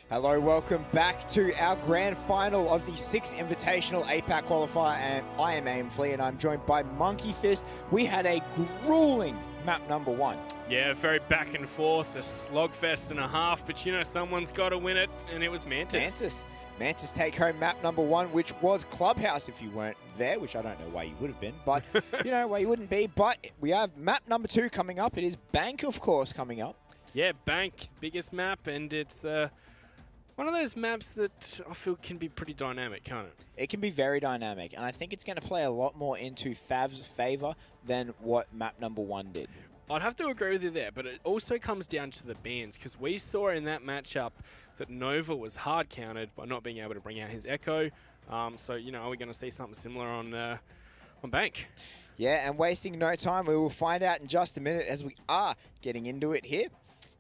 Hello, welcome back to our grand final of the 6th Invitational APAC Qualifier, and I am Aim Flea, and I'm joined by Monkey Fist. We had a grueling map number 1. Yeah, very back and forth, a slogfest and a half, but you know, someone's got to win it, and it was Mantis. Mantis take home map number 1, which was Clubhouse if you weren't there, which I don't know why you would have been, but you know why you wouldn't be. But we have map number 2 coming up. It is Bank, of course, coming up. Yeah, Bank, biggest map, and it's one of those maps that I feel can be pretty dynamic, can't it? It can be very dynamic, and I think it's going to play a lot more into Fav's favour than what map number 1 did. I'd have to agree with you there, but it also comes down to the bans, because we saw in that matchup that Nova was hard countered by not being able to bring out his Echo. So, you know, are we going to see something similar on Bank? Yeah, and wasting no time, we will find out in just a minute as we are getting into it here.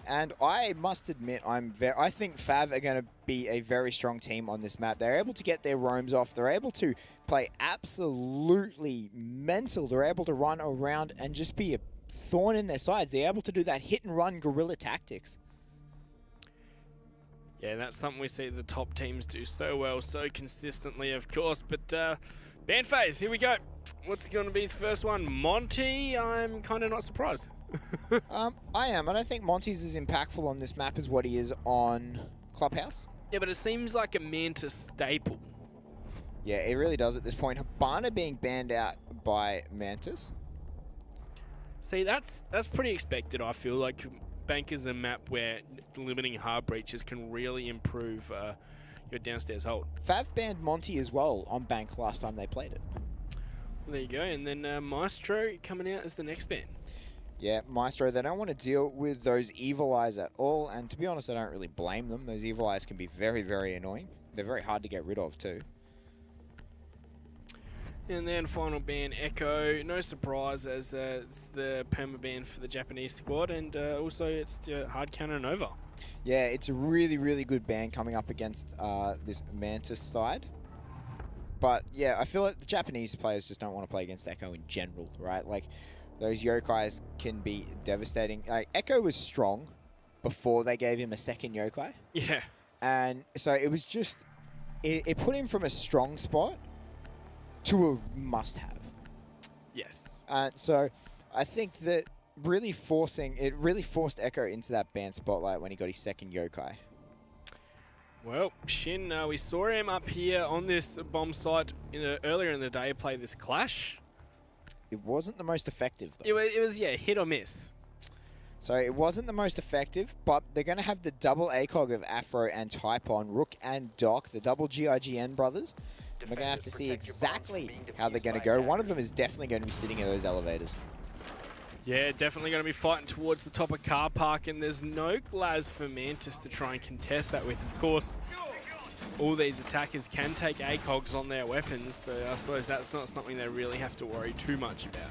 And I must admit, I think Fav are going to be a very strong team on this map. They're able to get their roams off. They're able to play absolutely mental. They're able to run around and just be a thorn in their sides. They're able to do that hit-and-run guerrilla tactics. Yeah, that's something we see the top teams do so well, so consistently, of course. But ban phase, here we go. What's going to be the first one? Monty, I'm kind of not surprised. I am. I don't think Monty's as impactful on this map as what he is on Clubhouse. Yeah, but it seems like a Mantis staple. Yeah, it really does at this point. Habana being banned out by Mantis. See, that's pretty expected, I feel. Like, Bank is a map where limiting hard breaches can really improve your downstairs hold. Fav banned Monty as well on Bank last time they played it. Well, there you go. And then Maestro coming out as the next ban. Yeah, Maestro, they don't want to deal with those evil eyes at all, and to be honest, I don't really blame them. Those evil eyes can be very, very annoying. They're very hard to get rid of too. And then final ban, Echo. No surprise, as it's the perma ban for the Japanese squad, and also it's hard counter Nova. Yeah, it's a really, really good ban coming up against this Mantis side. But yeah, I feel like the Japanese players just don't want to play against Echo in general, right? Like, those yokais can be devastating. Like, Echo was strong before they gave him a second yokai. Yeah. And so it was just, it put him from a strong spot to a must-have. Yes. So I think that really forced Echo into that ban spotlight when he got his second yokai. Well, Shin, we saw him up here on this bomb site earlier in the day play this Clash. It wasn't the most effective, though. It was, yeah, hit or miss. So it wasn't the most effective, but they're going to have the double ACOG of Afro and Typon, Rook and Doc, the double GIGN brothers. And we're going to have to see exactly how they're going to go. One of them is definitely going to be sitting in those elevators. Yeah, definitely going to be fighting towards the top of car park, and there's no Glaz for Mantis to try and contest that with. Of course, all these attackers can take ACOGs on their weapons, so I suppose that's not something they really have to worry too much about.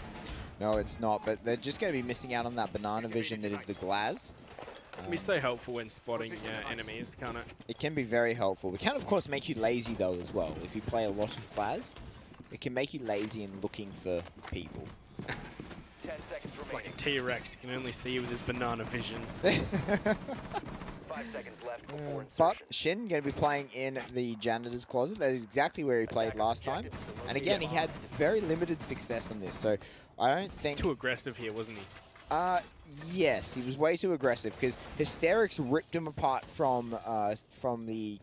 No, it's not, but they're just going to be missing out on that banana vision that is the Glaz. It can be so helpful when spotting enemies, can't it? It can be very helpful. It can, of course, make you lazy, though, as well. If you play a lot of Glaz, it can make you lazy in looking for people. It's like a T-Rex. You can only see with his banana vision. 5 seconds left before But Shin going to be playing in the janitor's closet. That is exactly where he played last time. And again, he had very limited success on this. So I don't think... Too aggressive here, wasn't he? Yes, he was way too aggressive because Hysterics ripped him apart from the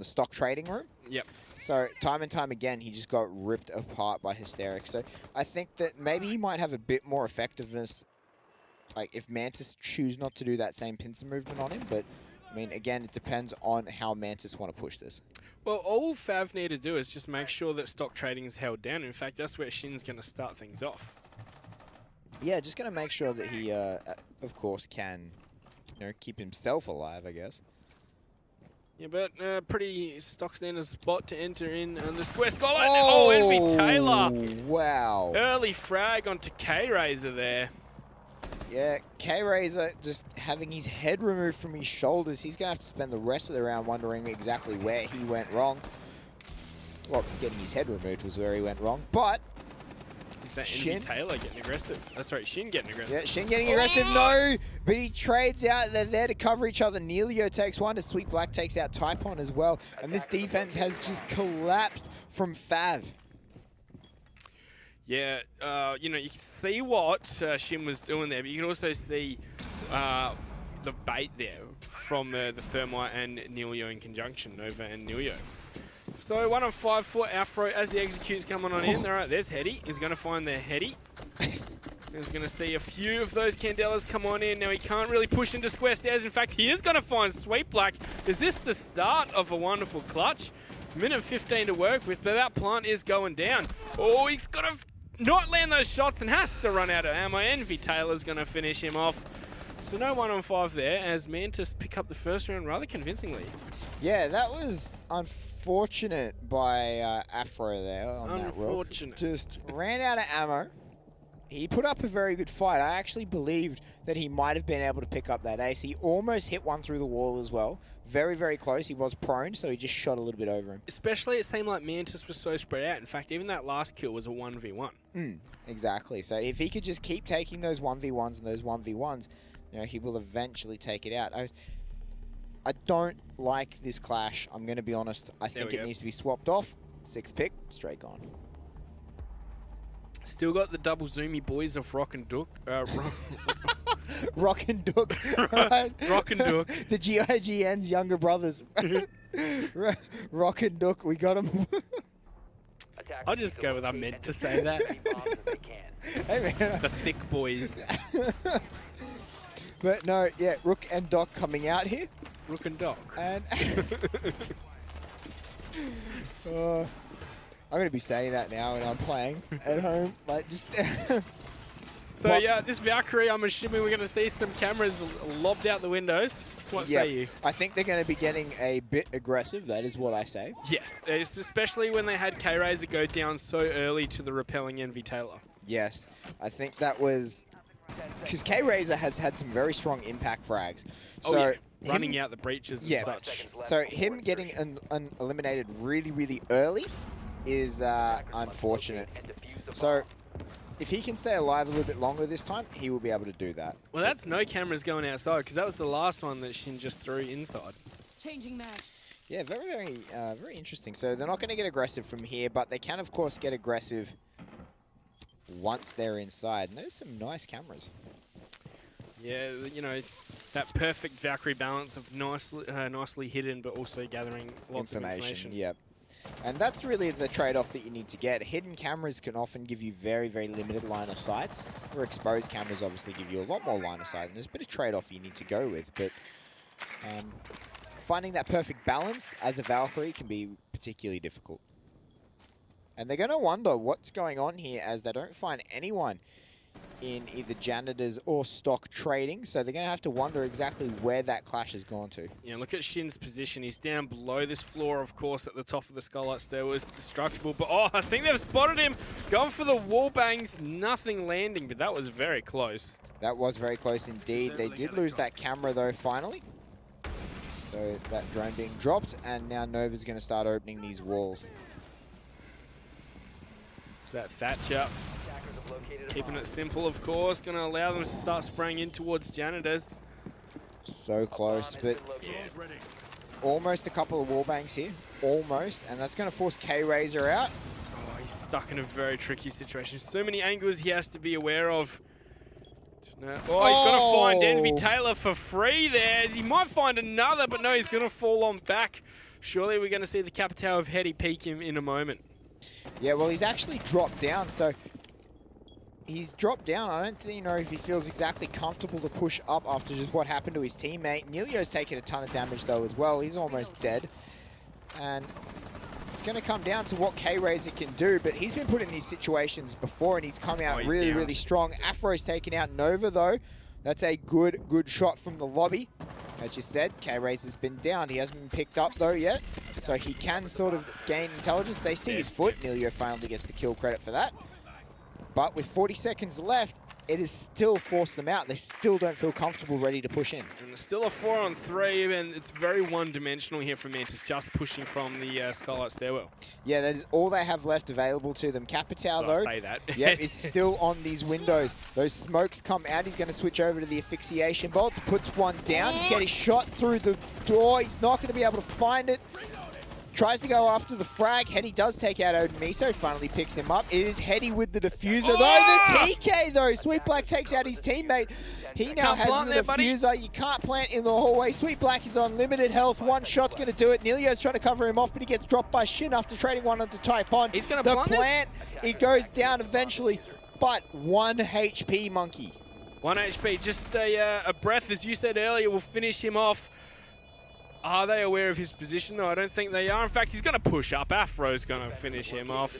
stock trading room. Yep. So time and time again, he just got ripped apart by Hysterics. So I think that maybe he might have a bit more effectiveness, like if Mantis choose not to do that same pincer movement on him. But I mean, again, it depends on how Mantis want to push this. Well, all Fav need to do is just make sure that stock trading is held down. In fact, that's where Shin's going to start things off. Yeah, just going to make sure that he, of course, can, keep himself alive, I guess. Yeah, but pretty stock standard spot to enter in on the square skyline. Oh, Envy Taylor. Wow. Early frag onto K-Razor there. Yeah, K-Razor just having his head removed from his shoulders. He's going to have to spend the rest of the round wondering exactly where he went wrong. Well, getting his head removed was where he went wrong, but... Is that Envy Taylor getting aggressive? Oh, sorry, Shin getting aggressive. Yeah, Shin getting aggressive. No! But he trades out. They're there to cover each other. Neilio takes one as Sweet Black takes out Typon as well. And this defense has just collapsed from Fav. Yeah, you know, you can see what Shin was doing there, but you can also see the bait there from the Thermite and Neilio in conjunction, Nova and Neilio. So 1 on 5 for Afro as the executes coming on in. All right, there's Hetty. He's going to find their Hetty. He's going to see a few of those Candelas come on in. Now he can't really push into square stairs. In fact, he is going to find Sweet Black. Is this the start of a wonderful clutch? Minute 15 to work with, but that plant is going down. Oh, he's got to not land those shots and has to run out of ammo. Envy Taylor's going to finish him off. So no 1 on 5 there as Mantis pick up the first round rather convincingly. Yeah, that was unfortunate by Afro there on that rook. Just ran out of ammo. He put up a very good fight. I actually believed that he might have been able to pick up that ace. He almost hit one through the wall as well. Very, very close. He was prone, so he just shot a little bit over him. Especially it seemed like Mantis was so spread out. In fact, even that last kill was a 1v1. Exactly. So if he could just keep taking those 1v1s and those 1v1s, you know, he will eventually take it out. I don't like this clash. I'm going to be honest. I think it needs to be swapped off. 6th pick, straight gone. Still got the double zoomy boys of Rock and Duck. Rock and Duck, right? Rock and Duck. The GIGN's younger brothers. Rock and Duck, we got them. I'll just go with I meant to say that. Hey, man. The thick boys. But no, yeah, Rook and Doc coming out here. Rook and Doc. And I'm going to be saying that now when I'm playing at home. Like, just So, yeah, this Valkyrie, I'm assuming we're going to see some cameras lobbed out the windows. What say you? I think they're going to be getting a bit aggressive. That is what I say. Yes, especially when they had K-Razor go down so early to the repelling Envy Taylor. Yes, I think that was because K-Razor has had some very strong impact frags. So running out the breaches and such. So him getting eliminated really, really early is unfortunate. So if he can stay alive a little bit longer this time, he will be able to do that. Well, that's no cameras going outside because that was the last one that Shin just threw inside. Changing maps. Yeah, very, very interesting. So they're not going to get aggressive from here, but they can, of course, get aggressive once they're inside. And there's some nice cameras. Yeah, you know, that perfect Valkyrie balance of nicely hidden, but also gathering lots of information. Yep. And that's really the trade-off that you need to get. Hidden cameras can often give you very, very limited line of sight. Or exposed cameras obviously give you a lot more line of sight. And there's a bit of trade-off you need to go with. But finding that perfect balance as a Valkyrie can be particularly difficult. And they're going to wonder what's going on here as they don't find anyone in either janitors or stock trading. So they're going to have to wonder exactly where that clash has gone to. Yeah, look at Shin's position. He's down below this floor, of course, at the top of the Skylight Stairwell. Destructible, but I think they've spotted him. Going for the wall bangs, nothing landing, but that was very close. That was very close indeed. They did lose that camera though, finally. So that drone being dropped, and now Nova's going to start opening these walls. It's that Thatcher. Keeping it simple, of course. Going to allow them to start spraying in towards janitors. So close, but almost a couple of wall bangs here. Almost, and that's going to force K-Razor out. Oh, he's stuck in a very tricky situation. So many angles he has to be aware of. Oh, he's going to find Envy Taylor for free there. He might find another, but no, he's going to fall on back. Surely we're going to see the Capitao of Hetty peek him in a moment. Yeah, well, he's actually dropped down, so he's dropped down. I don't think, if he feels exactly comfortable to push up after just what happened to his teammate. Neilio's taken a ton of damage, though, as well. He's almost dead. And it's going to come down to what K-Razor can do, but he's been put in these situations before, and he's come out really, really strong. Afro's taken out Nova, though. That's a good shot from the lobby. As you said, K-Razor's been down. He hasn't been picked up, though, yet. So he can sort of gain intelligence. They see his foot. Neilio finally gets the kill credit for that. But with 40 seconds left, it has still forced them out. They still don't feel comfortable, ready to push in. And it's still a 4-on-3, and it's very one-dimensional here for Mantis, just pushing from the Skylight Stairwell. Yeah, that is all they have left available to them. Capitao, I'll though, say that. yep, is still on these windows. Those smokes come out. He's going to switch over to the asphyxiation bolt. Puts one down. He's getting shot through the door. He's not going to be able to find it. Tries to go after the frag. Hetty does take out Odin Miso, finally picks him up. It is Hetty with the diffuser, though. The TK, though. Sweet Black takes out his teammate. He now has the diffuser. You can't plant in the hallway. Sweet Black is on limited health. One shot's going to do it. Nilio's trying to cover him off, but he gets dropped by Shin after trading one onto Taipon. He's going to plant. It goes down eventually, but 1 HP, Monkey. 1 HP. Just a breath, as you said earlier, will finish him off. Are they aware of his position? No, I don't think they are. In fact, he's going to push up. Afro's going to finish him off.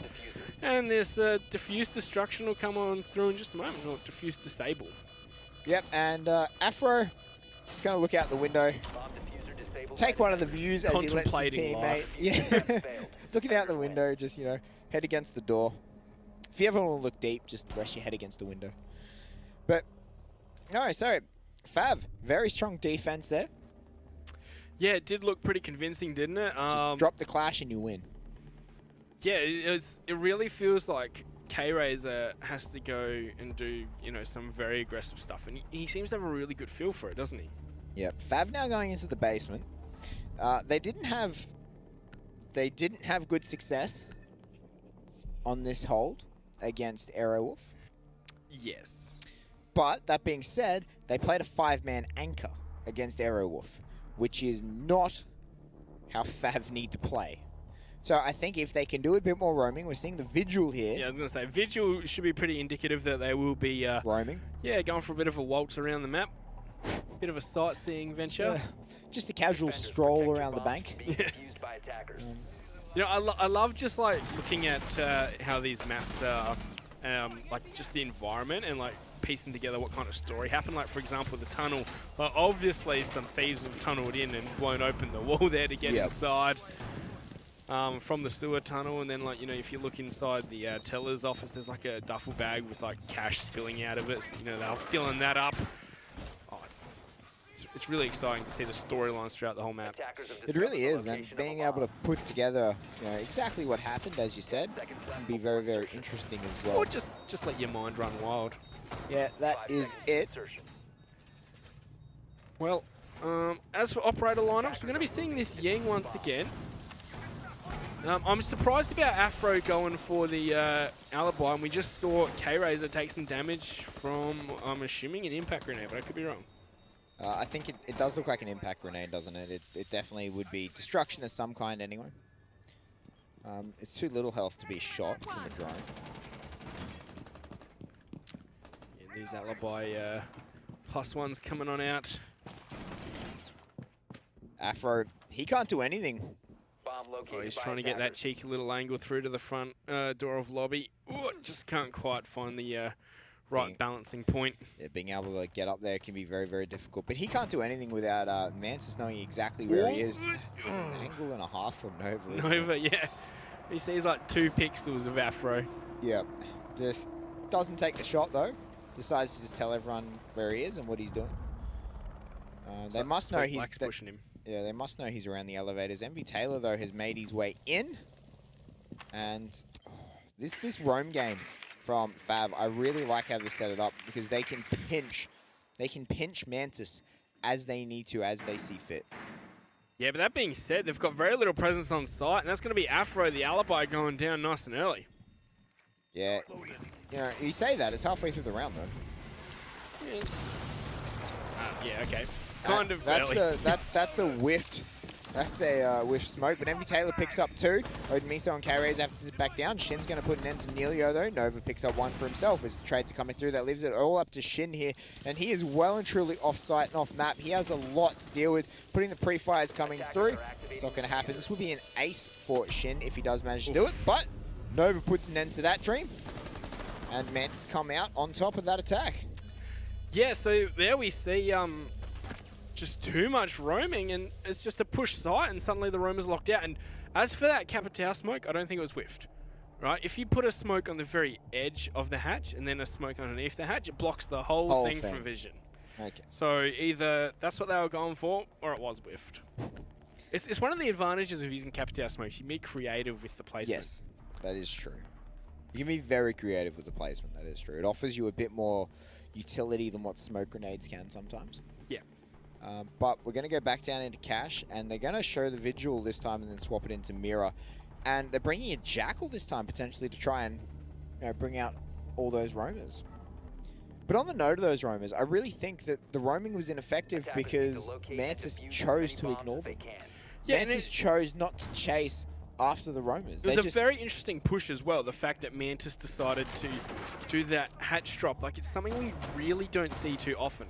And this diffuse destruction will come on through in just a moment. Or diffuse disable. Yep, and Afro just going to look out the window. Take one of the views as he lets his teammate. Yeah. Looking out the window, just, you know, head against the door. If you ever want to look deep, just rest your head against the window. But, no, so, Fav, very strong defense there. Yeah, it did look pretty convincing, didn't it? Just drop the clash and you win. Yeah, it really feels like K-Razor has to go and do, you know, some very aggressive stuff. And he seems to have a really good feel for it, doesn't he? Yep. Fav now going into the basement. They didn't have good success on this hold against Aerowolf. Yes. But that being said, they played a 5-man anchor against Aerowolf, which is not how Fav need to play. So I think if they can do a bit more roaming, we're seeing the Vigil here. Yeah, I was going to say, Vigil should be pretty indicative that they will be... roaming? Yeah, going for a bit of a waltz around the map. Bit of a sightseeing venture. Just a casual stroll around the bank. You know, I love just like looking at how these maps are, like just the environment and like piecing together what kind of story happened. Like, for example, the tunnel. Obviously, some thieves have tunneled in and blown open the wall there to get inside from the sewer tunnel. And then, like, you know, if you look inside the teller's office, there's like a duffel bag with like cash spilling out of it. So, you know, they're filling that up. Oh, it's really exciting to see the storylines throughout the whole map. It really is, and being able to put together, you know, exactly what happened, as you said, can be very, very interesting as well. Or just let your mind run wild. Yeah, that is it. Well, as for operator lineups, we're going to be seeing this Yang once again. I'm surprised about Afro going for the alibi, and we just saw K-Razor take some damage from, I'm assuming, an impact grenade, but I could be wrong. I think it does look like an impact grenade, doesn't it? It definitely would be destruction of some kind anyway. It's too little health to be shot from a drone. Yeah, these alibi +1s coming on out. Afro, he can't do anything. So he's trying to get that cheeky little angle through to the front door of lobby. Ooh, just can't quite find the right balancing point. Yeah, being able to get up there can be very, very difficult. But he can't do anything without Mantis knowing exactly where he is. An angle and a half from Nova. Nova, yeah. He sees like 2 pixels of Afro. Yeah. Just doesn't take the shot, though. Decides to just tell everyone where he is and what he's doing. They must know he's pushing him. Yeah, they must know he's around the elevators. MV Taylor, though, has made his way in. And this roam game from Fav, I really like how they set it up because they can pinch Mantis as they need to, as they see fit. Yeah, but that being said, they've got very little presence on site, and that's going to be Afro, the alibi, going down nice and early. Yeah, you know, you say that, it's halfway through the round, though. Yes. Yeah, okay. Kind of that's early. That's a whiffed. That's a whiff smoke, but MV Taylor picks up 2. Odin Miso and K-Razor have to sit back down. Shin's going to put an end to Neilio, though. Nova picks up 1 for himself as the trades are coming through. That leaves it all up to Shin here, and he is well and truly off-site and off-map. He has a lot to deal with. Putting the pre-fires coming through, it's not going to happen. This would be an ace for Shin if he does manage to do it, but Nova puts an end to that dream, and Mantis come out on top of that attack. Yeah, so there we see just too much roaming, and it's just a push site, and suddenly the roam is locked out. And as for that Capitao smoke, I don't think it was whiffed. right? If you put a smoke on the very edge of the hatch and then a smoke underneath the hatch, it blocks the whole thing from vision. Okay. So either that's what they were going for, or it was whiffed. It's one of the advantages of using Capitao smokes. You can be creative with the placement. Yes, that is true. You can be very creative with the placement, that is true. It offers you a bit more utility than what smoke grenades can sometimes. Yeah. But we're going to go back down into cash, and they're going to show the Vigil this time and then swap it into Mirror. And they're bringing a Jackal this time, potentially, to try and bring out all those roamers. But on the note of those roamers, I really think that the roaming was ineffective because Mantis chose to ignore them. Yeah, Mantis chose not to chase after the roamers. There's a very interesting push as well, the fact that Mantis decided to do that hatch drop. Like, it's something we really don't see too often.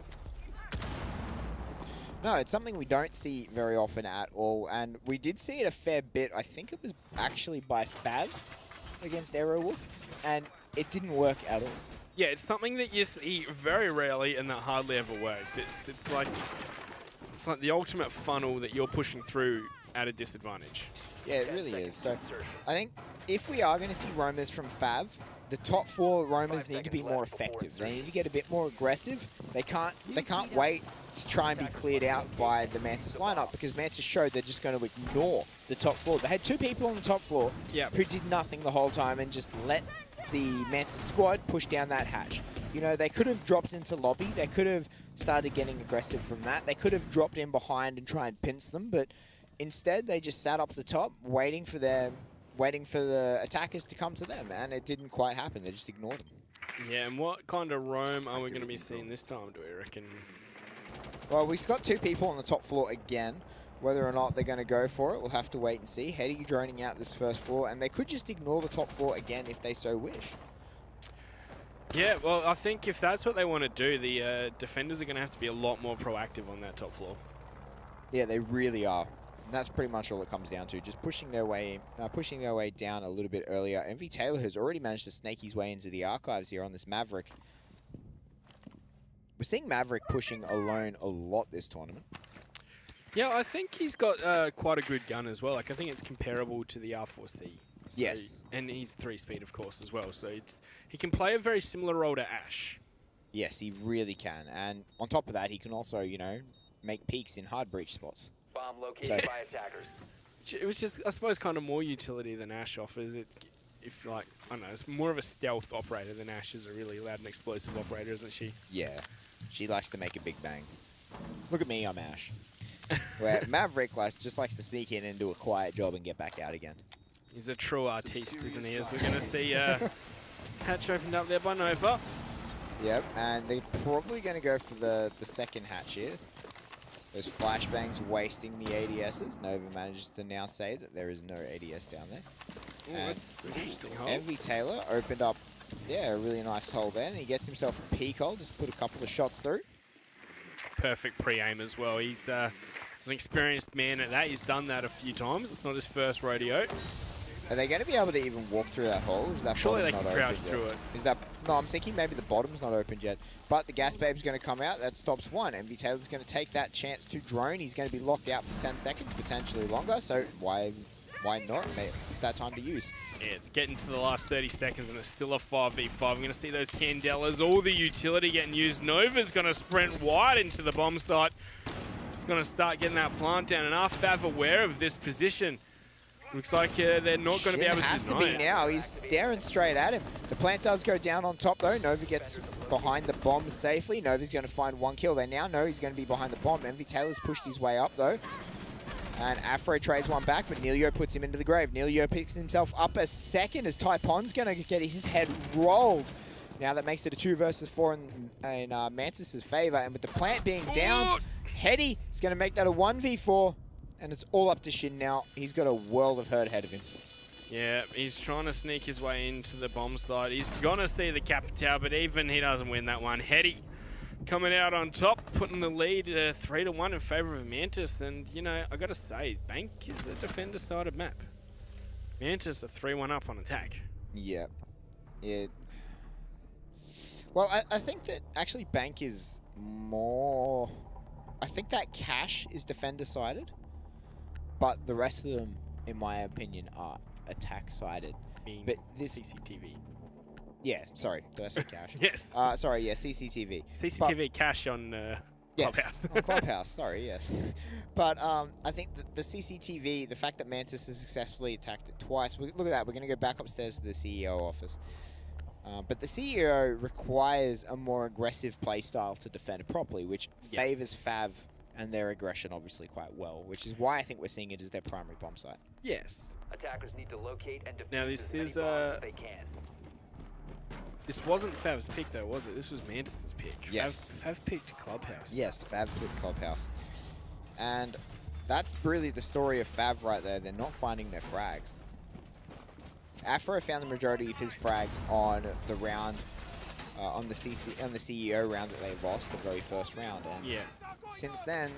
No, it's something we don't see very often at all, and we did see it a fair bit. I think it was actually by Fav against Aerowolf, and it didn't work at all. Yeah, it's something that you see very rarely and that hardly ever works. It's like the ultimate funnel that you're pushing through at a disadvantage. Yeah, it really is. So I think if we are going to see roamers from Fav, the top 4 roamers need to be more effective. They need to get a bit more aggressive. They can't wait to try and be cleared out by the Mantis lineup, because Mantis showed they're just going to ignore the top floor. They had 2 people on the top floor who did nothing the whole time and just let the Mantis squad push down that hatch. You know, they could have dropped into lobby. They could have started getting aggressive from that. They could have dropped in behind and try and pinch them, but instead they just sat up the top waiting for the attackers to come to them, and it didn't quite happen. They just ignored them. Yeah, and what kind of roam are we going to be seeing this time, do we reckon? Well, we've got 2 people on the top floor again. Whether or not they're going to go for it, we'll have to wait and see. Heady droning out this first floor, and they could just ignore the top floor again if they so wish. Yeah, well, I think if that's what they want to do, the defenders are going to have to be a lot more proactive on that top floor. Yeah, they really are. And that's pretty much all it comes down to, just pushing their way down a little bit earlier. MV Taylor has already managed to snake his way into the archives here on this Maverick. We're seeing Maverick pushing alone a lot this tournament. Yeah, I think he's got quite a good gun as well. Like, I think it's comparable to the R4C. So, yes. And he's 3-speed, of course, as well. So he can play a very similar role to Ash. Yes, he really can. And on top of that, he can also, make peaks in hard breach spots. Bomb located by attackers. Which is, I suppose, kind of more utility than Ash offers. If like, I don't know, it's more of a stealth operator than Ash is a really loud and explosive operator, isn't she? Yeah, she likes to make a big bang. Look at me, I'm Ash. Where Maverick just likes to sneak in and do a quiet job and get back out again. He's a true artiste, isn't he? As we're going to see hatch opened up there by Nova. Yep, and they're probably going to go for the second hatch here. Those flashbangs wasting the ADSs. Nova manages to now say that there is no ADS down there. Ooh, that's an interesting hole. MV Taylor opened up, a really nice hole there. And he gets himself a peak hole, just put a couple of shots through. Perfect pre-aim as well. He's an experienced man at that. He's done that a few times. It's not his first rodeo. Are they going to be able to even walk through that hole? Is that surely they not can crouch opened through yet? it. Is that no? I'm thinking maybe the bottom's not opened yet. But the gas babe's going to come out. That stops one. MV Taylor's going to take that chance to drone. He's going to be locked out for 10 seconds, potentially longer. So why not? Maybe that time to use. Yeah, it's getting to the last 30 seconds and it's still a 5v5. I'm going to see those Candelas, all the utility getting used. Nova's going to sprint wide into the bomb site. Just going to start getting that plant down. And are Fav aware of this position? Looks like they're not going to be able to has deny to be it. now. He's staring straight at him. The plant does go down on top, though. Nova gets behind the bomb safely. Nova's going to find 1 kill. They now know he's going to be behind the bomb. MV Taylor's pushed his way up, though. And Afro trades one back, but Neilio puts him into the grave. Neilio picks himself up a second as Taipon's going to get his head rolled. Now that makes it a 2 versus 4 in Mantis' favor. And with the plant being down, Heady is going to make that a 1v4. And it's all up to Shin now. He's got a world of hurt ahead of him. Yeah, he's trying to sneak his way into the bomb site. He's going to see the Capitao, but even he doesn't win that one. Heady coming out on top, putting the lead 3-1 in favor of Mantis. And, I got to say, Bank is a defender-sided map. Mantis are 3-1 up on attack. Yeah. Well, I think that actually Bank is more... I think that Cash is defender-sided. But the rest of them, in my opinion, are attack-sided. mean But this, CCTV. yeah, sorry, did I say cash? Yes. Sorry, yeah, CCTV. CCTV cache on Yes, Clubhouse. on Clubhouse, sorry, yes. But I think that the CCTV, the fact that Mantis has successfully attacked it twice, look at that, we're going to go back upstairs to the CEO office. But the CEO requires a more aggressive playstyle to defend properly, which favors Fav and their aggression obviously quite well, which is why I think we're seeing it as their primary bomb site. Yes. Attackers need to locate and defuse Now this as many is bombs as they can. this wasn't Fav's pick though, was it? This was Mantis's pick. Yes. Fav picked Clubhouse. Yes, Fav picked Clubhouse. And that's really the story of Fav right there. They're not finding their frags. Afro found the majority of his frags on the round, on the CEO round that they lost, the very first round. And Yeah. since then,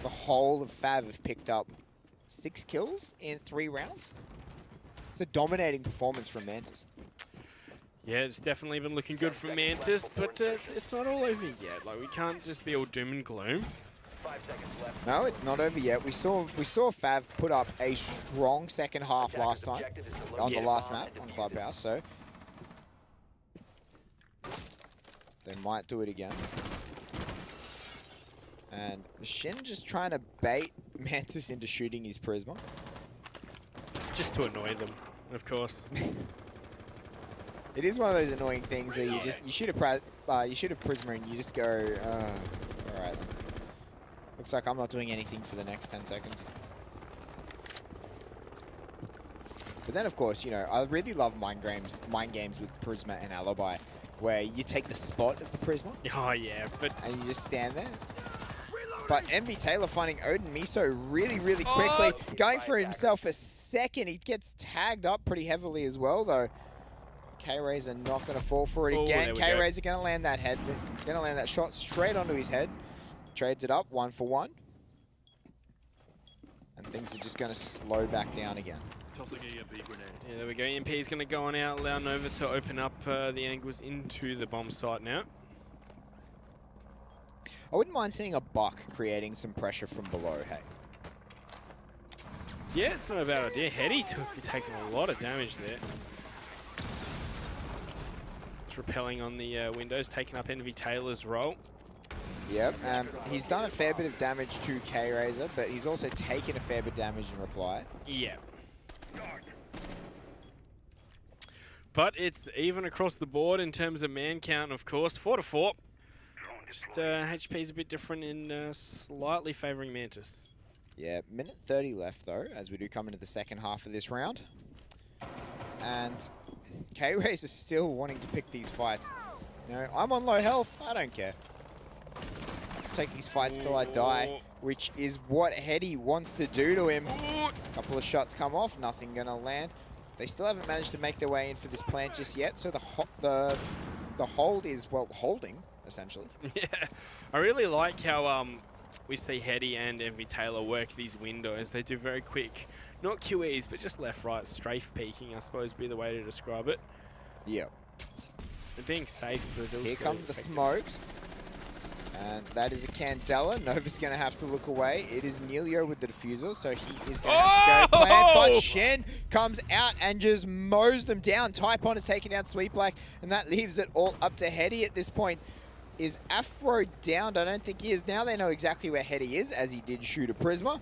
the whole of Fav have picked up 6 kills in 3 rounds. It's a dominating performance from Mantis. Yeah, it's definitely been looking good for Mantis, but it's not all over yet. Like, we can't just be all doom and gloom. 5 seconds left. No, it's not over yet. We saw Fav put up a strong second half last time Objective is to on the locate last bomb map and on defuse it. Clubhouse, so they might do it again. And Shin just trying to bait Mantis into shooting his Prisma. Just to annoy them, of course. It is one of those annoying things where you shoot a Prisma and you just go, all right. Looks like I'm not doing anything for the next 10 seconds. But then, of course, you know, I really love mind games with Prisma and Alibi, where you take the spot of the Prisma Oh yeah, but and you just stand there. But MV Taylor finding Odin Miso really, really quickly, going for himself a second. He gets tagged up pretty heavily as well, though. K-Rays are not going to fall for it again. K-Rays are going to land that shot straight onto his head. Trades it up 1 for 1. And things are just going to slow back down again. yeah, there we go. EMP is going to go on out, allow Nova to open up the angles into the bomb site now. I wouldn't mind seeing a Buck creating some pressure from below, hey. Yeah, it's not a bad idea. Hetty taking a lot of damage there. It's repelling on the windows, taking up NV Taylor's role. Yep, he's done a fair bit of damage to K-Razor, but he's also taken a fair bit of damage in reply. Yeah. But it's even across the board in terms of man count, of course. 4 to 4. Just HP is a bit different in slightly favouring Mantis. Yeah, minute 30 left though, as we do come into the second half of this round. And K-Razor is still wanting to pick these fights. You know, I'm on low health, I don't care. Take these fights till I die, which is what Hetty wants to do to him. A couple of shots come off, nothing gonna land. They still haven't managed to make their way in for this plant just yet, so the hold is, well, holding, essentially. Yeah, I really like how we see Hetty and MV Taylor work these windows. They do very quick, not QEs, but just left, right, strafe peeking, I suppose would be the way to describe it. Yep. They're being safe, but Here come the smokes. And that is a Candela. Nova's going to have to look away. It is Neilio with the diffuser, so he is going to have to go plant. But Shen comes out and just mows them down. Typon is taking down Sweet Black, and that leaves it all up to Hetty at this point. Is Afro downed? I don't think he is. Now they know exactly where Hetty is, as he did shoot a Prisma.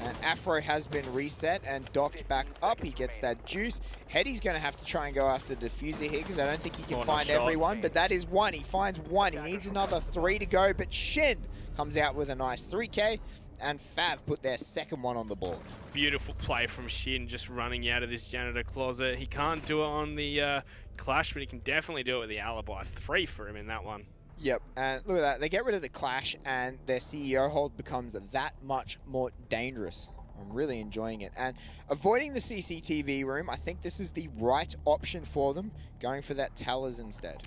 And Afro has been reset and docked back up. He gets that juice. Hetty's going to have to try and go after the diffuser here because I don't think he can find everyone. But that is 1. He finds 1. He needs another 3 to go. But Shin comes out with a nice 3K. And Fav put their second one on the board. Beautiful play from Shin, just running out of this janitor closet. He can't do it on the Clash, but he can definitely do it with the Alibi. 3 for him in that one. Yep, and look at that. They get rid of the Clash, and their CEO hold becomes that much more dangerous. I'm really enjoying it. And avoiding the CCTV room, I think this is the right option for them, going for that Tellers instead.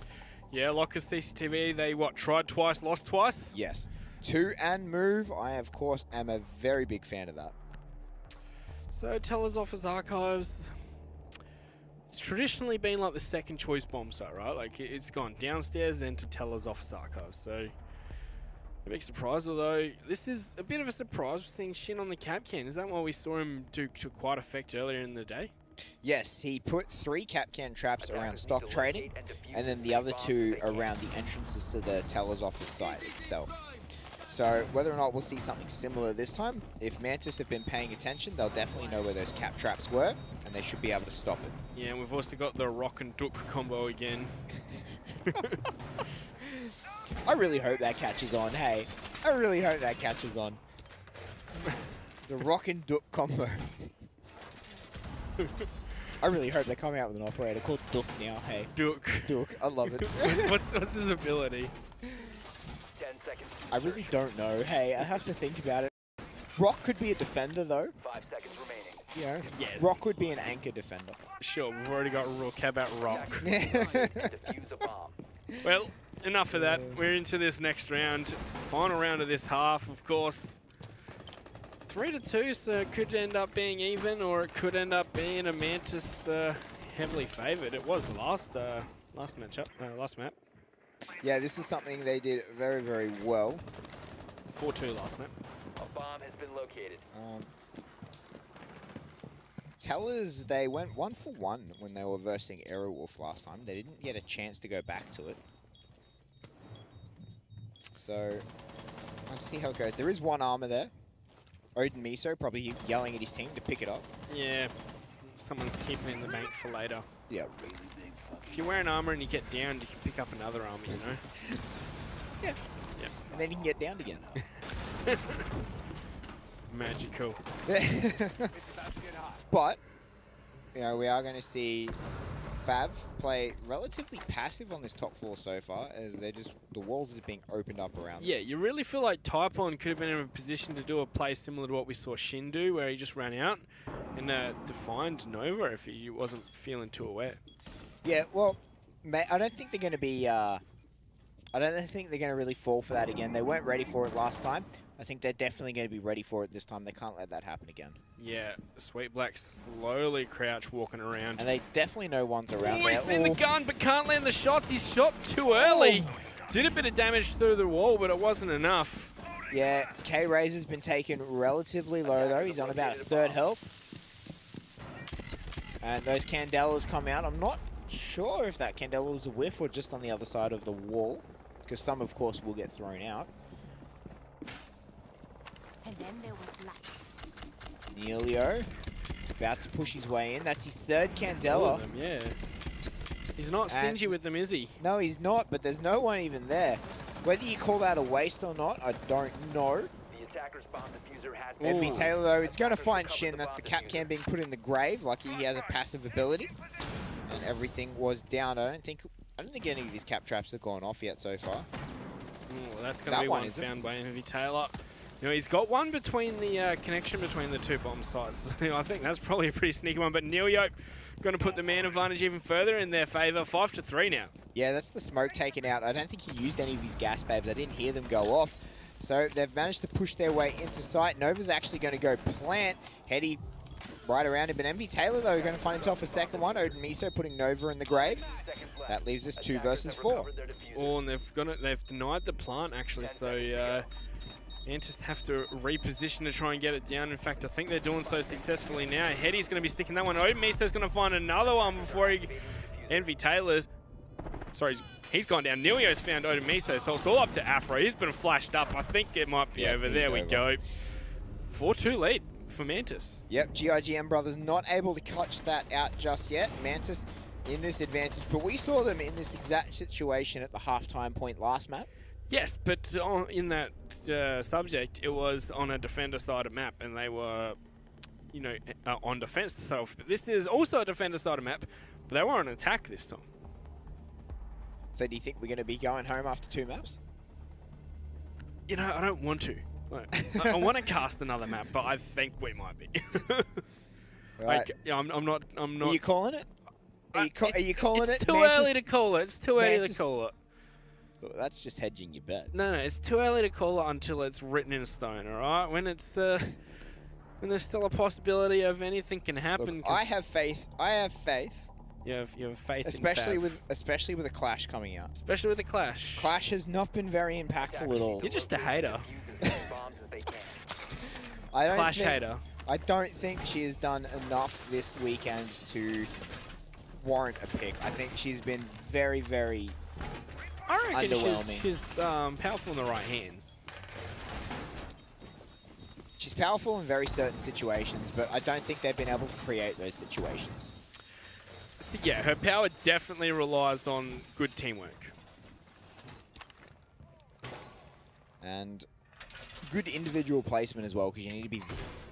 Yeah, Locker's CCTV, they, tried twice, lost twice? Yes. 2 and move, I, of course, am a very big fan of that. So, Tellers Office Archives, it's traditionally been like the second choice bomb site, right? Like, it's gone downstairs and to Tellers Office Archives, so a big surprise, although this is a bit of a surprise seeing Shin on the cap can. Is that what we saw him do to quite effect earlier in the day? Yes, he put 3 cap can traps around stock trading, and then the other 2 around the entrances to the teller's office site itself. So whether or not we'll see something similar this time, if Mantis have been paying attention, they'll definitely know where those cap traps were, and they should be able to stop it. Yeah, and we've also got the rock and duck combo again. I really hope that catches on, hey. I really hope that catches on. The rock and duck combo. I really hope they come out with an operator called Duck now, hey. Duck. Duck, I love it. What's his ability? 10 seconds. I really don't know, hey, I have to think about it. Rock could be a defender though, 5 seconds remaining. you know. Yes. Rock would be an anchor defender. Sure, we've already got Rook. How about Rock? Defuse a bomb. Well, enough of that. We're into this next round. Final round of this half, of course. 3-2, so it could end up being even, or it could end up being a Mantis heavily favoured. It was last matchup, last map. Yeah, this was something they did very, very well. 4-2 last map. A bomb has been located. Tellers, they went 1 for 1 when they were versing Aerowolf last time. They didn't get a chance to go back to it. So, let's see how it goes. There is 1 armor there. Odin Miso probably yelling at his team to pick it up. Yeah, someone's keeping it in the bank for later. Yeah. If you wear an armor and you get down, you can pick up another armor, you know? Yeah. Yeah. And then you can get down again. Magical. But, you know, we are going to see Fav play relatively passive on this top floor so far, as they're just, the walls are being opened up around them. Yeah, you really feel like Typon could have been in a position to do a play similar to what we saw Shin do, where he just ran out and defined Nova if he wasn't feeling too aware. Yeah, well, I don't think they're going to be, I don't think they're going to really fall for that again. They weren't ready for it last time. I think they're definitely going to be ready for it this time. They can't let that happen again. Yeah, Sweet Black slowly crouch walking around. And they definitely know one's around He's there. in the gun but can't land the shots. He's shot too early. Did a bit of damage through the wall, but it wasn't enough. Yeah, K-Razor's been taken relatively low though. He's on about a 3rd health. And those Candelas come out. I'm not sure if that Candela was a whiff or just on the other side of the wall, because some, of course, will get thrown out. And then there was light. Neilio about to push his way in. That's his 3rd All Candela. of them, yeah. He's not stingy with them, is he? No, he's not, but there's no one even there. Whether you call that a waste or not, I don't know. The attacker's bomb diffuser has been Envy Ooh. Taylor, though, it's going to find Shin. That's the cap can being put in the grave. Lucky he has a passive ability. And everything was down. I don't think any of his cap traps have gone off yet so far. Well, that's going to That be one, one is it? found by Envy Taylor. You know, he's got one between the connection between the 2 bomb sites. I think that's probably a pretty sneaky one. But Neilio going to put the man advantage even further in their favour. 5-3 now. Yeah, that's the smoke taken out. I don't think he used any of his gas babes. I didn't hear them go off. So they've managed to push their way into sight. Nova's actually going to go plant. Hetty right around him. But Envy Taylor, though, going to find himself a 2nd one. Odin Miso putting Nova in the grave. That leaves us 2 versus 4. Oh, and they've denied the plant, actually. So Mantis have to reposition to try and get it down. In fact, I think they're doing so successfully now. Hetty's going to be sticking that one. Odin Miso's going to find another one before Envy Taylor's. Sorry, he's gone down. Neilio's found Odin Miso, so it's all up to Afro. He's been flashed up. I think it might be over. There we go. 4-2 lead for Mantis. Yep, GIGM Brothers not able to clutch that out just yet. Mantis in this advantage, but we saw them in this exact situation at the halftime point last map. Yes, but in that subject, it was on a defender side of map, and they were, you know, on defense itself. But this is also a defender side of map, but they were on attack this time. So do you think we're going to be going home after 2 maps? You know, I don't want to. Like, I want to cast another map, but I think we might be. Right. Yeah, I'm not. Are you calling it? Are you calling it? It's too Mantis? early to call it. It's too early to Mantis? call it. Well, that's just hedging your bet. No, it's too early to call it until it's written in stone. All right, when it's when there's still a possibility of anything can happen. Look, I have faith. You have faith Especially in Fav. especially with a Clash coming out. Especially with the Clash. Clash has not been very impactful at all. You're just a hater. I don't Clash think, hater. I don't think she has done enough this weekend to warrant a pick. I think she's been very, very I reckon underwhelming. she's powerful in the right hands. She's powerful in very certain situations, but I don't think they've been able to create those situations. So yeah, her power definitely relies on good teamwork. And good individual placement as well, because you need to be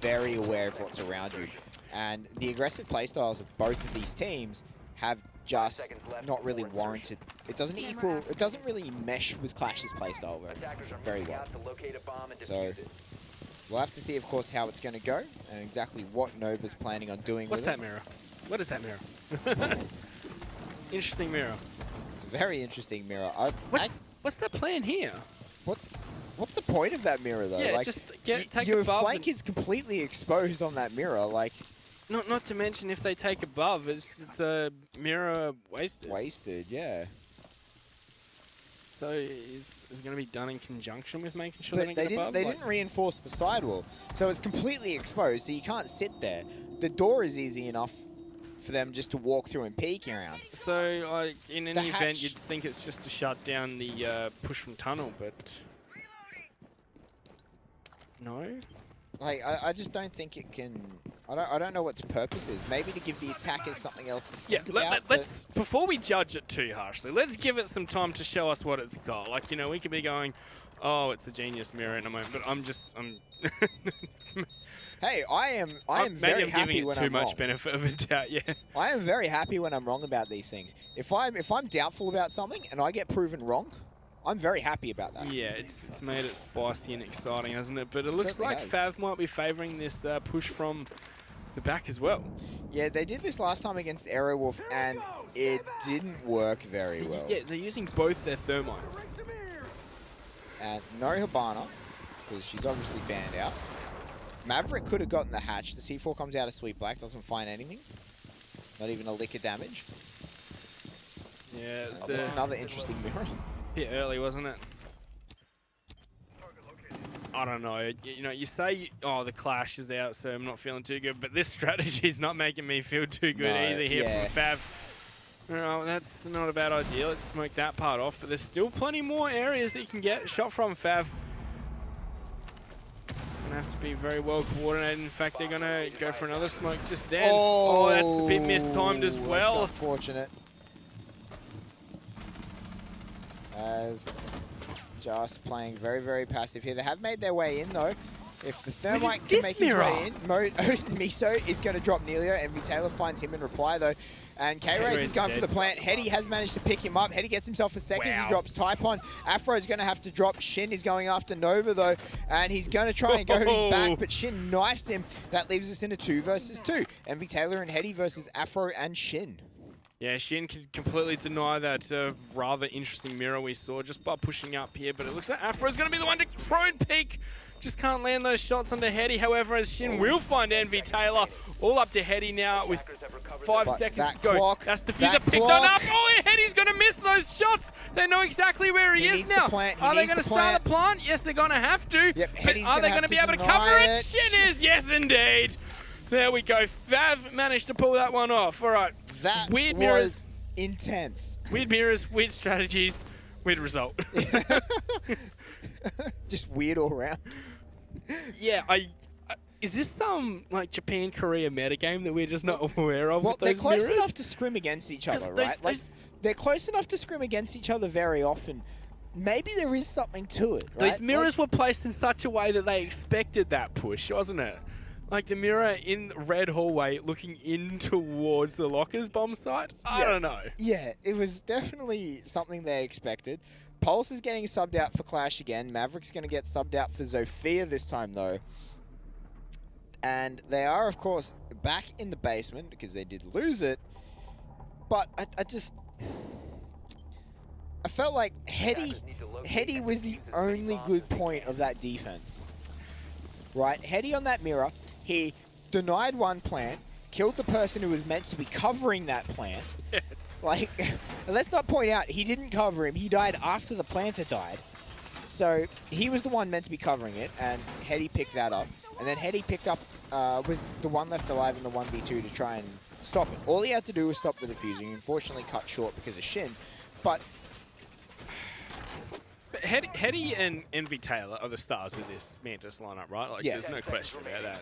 very aware of what's around you. And the aggressive playstyles of both of these teams have just not really warranted. It doesn't equal. It doesn't really mesh with Clash's playstyle very well. So we'll have to see, of course, how it's going to go and exactly what Nova's planning on doing. What's with that it. mirror? What is that mirror? Interesting mirror. It's a very interesting mirror. What's the plan here? What's the point of that mirror, though? Yeah, like, just take your above. flank is completely exposed on that mirror. Like, Not to mention if they take above, it's a mirror wasted. wasted, yeah. So is going to be done in conjunction with making sure But they don't get above? they didn't reinforce the sidewall, so it's completely exposed. So you can't sit there. The door is easy enough for them just to walk through and peek around. So in any hatch- event, you'd think it's just to shut down the push from tunnel, but no. Like, I just don't think it can. I don't know what its purpose is. Maybe to give the attackers something else to Yeah, think about, let's before we judge it too harshly, let's give it some time to show us what it's got. Like, you know, we could be going, oh, it's a genius mirror in a moment, but I'm Hey, I am maybe very I'm happy giving it when too I'm much wrong. benefit of a doubt. Yeah. I am very happy when I'm wrong about these things. If I'm doubtful about something and I get proven wrong, I'm very happy about that. Yeah, it's made it spicy and exciting, hasn't it? But it looks certainly like has. Fav might be favouring this push from the back as well. Yeah, they did this last time against Aerowolf, and it didn't work very well. Yeah, they're using both their thermites. And no Hibana, because she's obviously banned out. Maverick could have gotten the hatch. The C4 comes out of Sweet Black, doesn't find anything. Not even a lick of damage. Yeah, it's That's another interesting mirror. bit early, wasn't it? I don't know. You know, you say, oh, the Clash is out, so I'm not feeling too good, but this strategy is not making me feel too good No, either here yeah. from Fav. No, that's not a bad idea. Let's smoke that part off, but there's still plenty more areas that you can get shot from, Fav. It's going to have to be very well coordinated. In fact, they're going to go for another smoke just then. Oh, that's a bit mistimed as well. That's unfortunate. As just playing very, very passive here. They have made their way in, though. If the Thermite can this make his mirror? way in, Miso is going to drop Nelia, and Taylor finds him in reply, though. And K-Raze is going for the plant. Hetty has managed to pick him up. Hetty gets himself a second. Wow. He drops Typon. Afro's going to have to drop. Shin is going after Nova, though. And he's going to try and go to his back, but Shin knifes him. That leaves us in a 2 versus 2. Envy Taylor and Hetty versus Afro and Shin. Yeah, Shin can completely deny that rather interesting mirror we saw just by pushing up here, but it looks like Afro's going to be the one to prone peek. Just can't land those shots onto Hetty. However, as Shin will find Envy Taylor, all up to Hetty now with 5 seconds to go. That's Diffuser picked on up. Oh, Hetty's going to miss those shots. They know exactly where he is now. Are they going to start the plant? Yes, they're going to have to. Yep, but are they going to be able to cover it? Shin is, yes, indeed. There we go. Fav managed to pull that one off. All right. That weird was mirrors. intense. Weird mirrors, weird strategies, weird result. Just weird all around. Yeah, is this some like Japan Korea metagame that we're just not aware of? Well, with they're those close mirrors? enough to scrim against each other, 'Cause right? Like, they're close enough to scrim against each other very often. Maybe there is something to it, right? Those mirrors were placed in such a way that they expected that push, wasn't it? Like the mirror in the red hallway looking in towards the lockers bomb site? I don't know. Yeah, it was definitely something they expected. Pulse is getting subbed out for Clash again. Maverick's going to get subbed out for Zofia this time, though. And they are, of course, back in the basement because they did lose it. But I felt like Hetty was the only good point of that defense. Right? Hetty on that mirror, he denied one plant, killed the person who was meant to be covering that plant. Yes. Like, let's not point out, he didn't cover him. He died after the planter died. So he was the one meant to be covering it, and Hetty picked that up. And then Hetty picked up was the one left alive in the 1v2 to try and stop it. All he had to do was stop the defusing. He unfortunately cut short because of Shin, but Hetty and Invitational are the stars of this Mantis lineup, right? Like, Yeah. there's no question about that.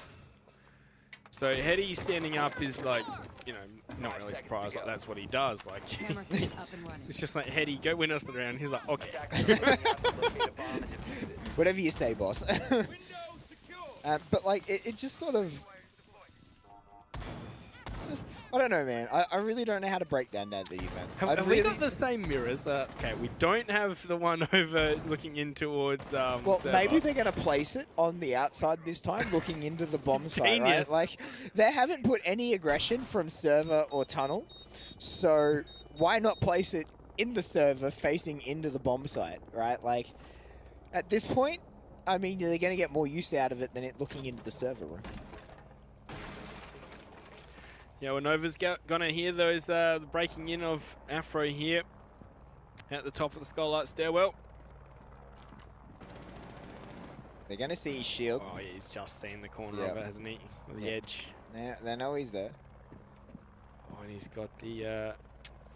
So Hetty standing up is like, you know, not really surprised. Like, that's what he does. Like, Camera feed up and running. it's just like, Hetty, go win us the round. He's like, okay. whatever you say, boss. But like, it just sort of, it's just, I don't know, man. I really don't know how to break down that defense. Have we got the same mirrors? Okay, we don't have the one over looking in towards. Well, server. maybe they're going to place it on the outside this time, looking into the bomb site, right? Genius. Like, they haven't put any aggression from server or tunnel, so why not place it in the server facing into the bomb site, right? Like, at this point, I mean, they're going to get more use out of it than it looking into the server room. Yeah, well, Nova's gonna hear those the breaking in of Afro here at the top of the Skylight stairwell. They're going to see his shield. Oh, yeah, he's just seen the corner Yep. of it, hasn't he? With the Yep. edge. They know he's there. Oh, and he's got the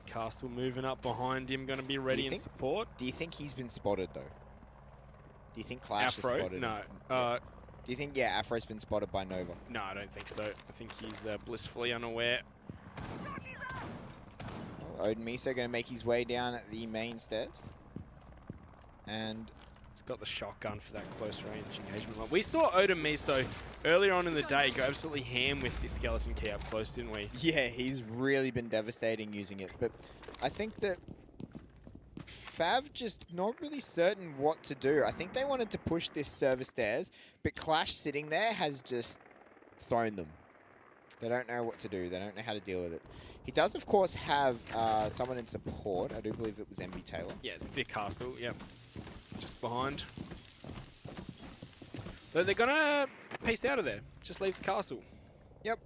castle moving up behind him, going to be ready in think- support. Do you think he's been spotted, though? Do you think Clash has Afro? spotted No. him? Yeah. Do you think, yeah, Afro's been spotted by Nova? No, I don't think so. I think he's blissfully unaware. Well, Odin Miso going to make his way down at the main stairs. And He's got the shotgun for that close range engagement. Like, we saw Odin Miso earlier on in the day go absolutely ham with the skeleton key up close, didn't we? yeah, he's really been devastating using it. But I think that Fav just not really certain what to do. I think they wanted to push this server stairs, but Clash sitting there has just thrown them. They don't know what to do. They don't know how to deal with it. He does, of course, have someone in support. I do believe it was Invitational. Yeah, it's the castle, yep. Just behind. But they're going to piece out of there. Just leave the castle. Yep.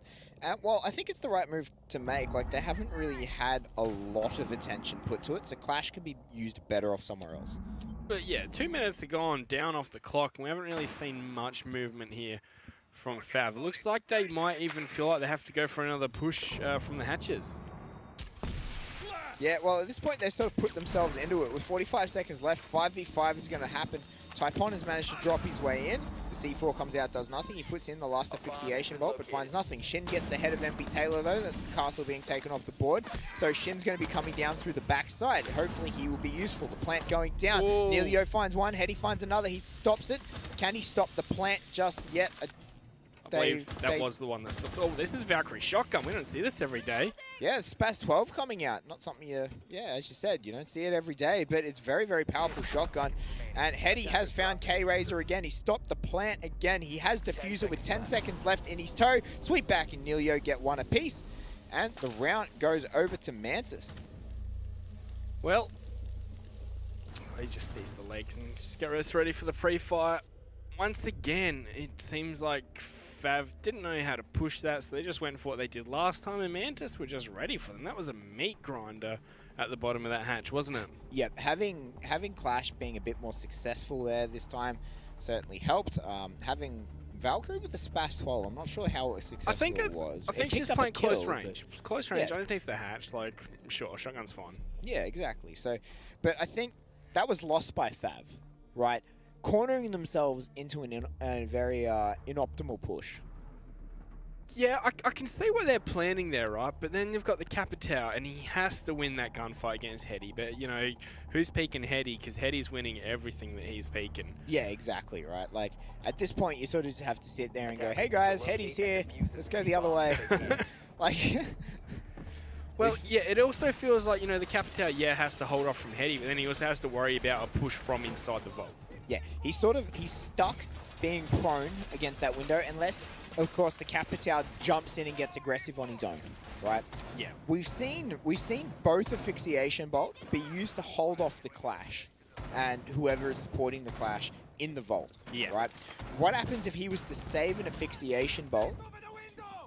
Well, I think it's the right move to make. Like, they haven't really had a lot of attention put to it, so Clash could be used better off somewhere else. But yeah, 2 minutes to go on, down off the clock. And we haven't really seen much movement here from Fav. It looks like they might even feel like they have to go for another push from the hatches. Yeah, well, at this point, they sort of put themselves into it. With 45 seconds left, 5v5 is going to happen. Typon has managed to drop his way in. The C4 comes out, does nothing. He puts in the last asphyxiation bolt, but finds nothing. Shin gets the head of Invitational, though. That's the castle being taken off the board. So Shin's going to be coming down through the backside. Hopefully, he will be useful. The plant going down. Whoa. Neilio finds one. Hetty finds another. He stops it. Can he stop the plant just yet? I believe that was the one that stopped. Oh, this is Valkyrie shotgun. We don't see this every day. Yeah, it's Spas 12 coming out. Not something you, yeah, as you said, you don't see it every day, but it's very, very powerful shotgun. And Hetty has found K-Razor again. He stopped the plant again. He has diffuser with 10 seconds left in his toe. Sweep back and Neilio get one apiece. And the round goes over to Mantis. Well, he just sees the legs and just get us ready for the pre-fire. Once again, it seems like Fav didn't know how to push that, so they just went for what they did last time, and Mantis were just ready for them. That was a meat grinder at the bottom of that hatch, wasn't it? Yep, having Clash being a bit more successful there this time certainly helped. Having Valkyrie with the Spas 12, I'm not sure how successful it was. I think It she's picked up a playing close kill, range. Close range Yeah. underneath the hatch, like, sure, shotgun's fine. Yeah, exactly. So, but I think that was lost by Fav, right? Cornering themselves into a very inoptimal push. Yeah, I can see what they're planning there, right? But then you've got the Capitao, and he has to win that gunfight against Hetty. But, you know, who's peeking Hetty? Because Hetty's winning everything that he's peeking. Yeah, exactly, right? Like, at this point, you sort of just have to sit there and go, hey guys, Hetty's here, let's go the other way. Like, Well, yeah, it also feels like, you know, the Capitao, yeah, has to hold off from Hetty, but then he also has to worry about a push from inside the vault. yeah, he's stuck being prone against that window unless, of course, the Capitao jumps in and gets aggressive on his own, right? Yeah. We've seen both asphyxiation bolts be used to hold off the Clash and whoever is supporting the Clash in the vault, Yeah. right? What happens if he was to save an asphyxiation bolt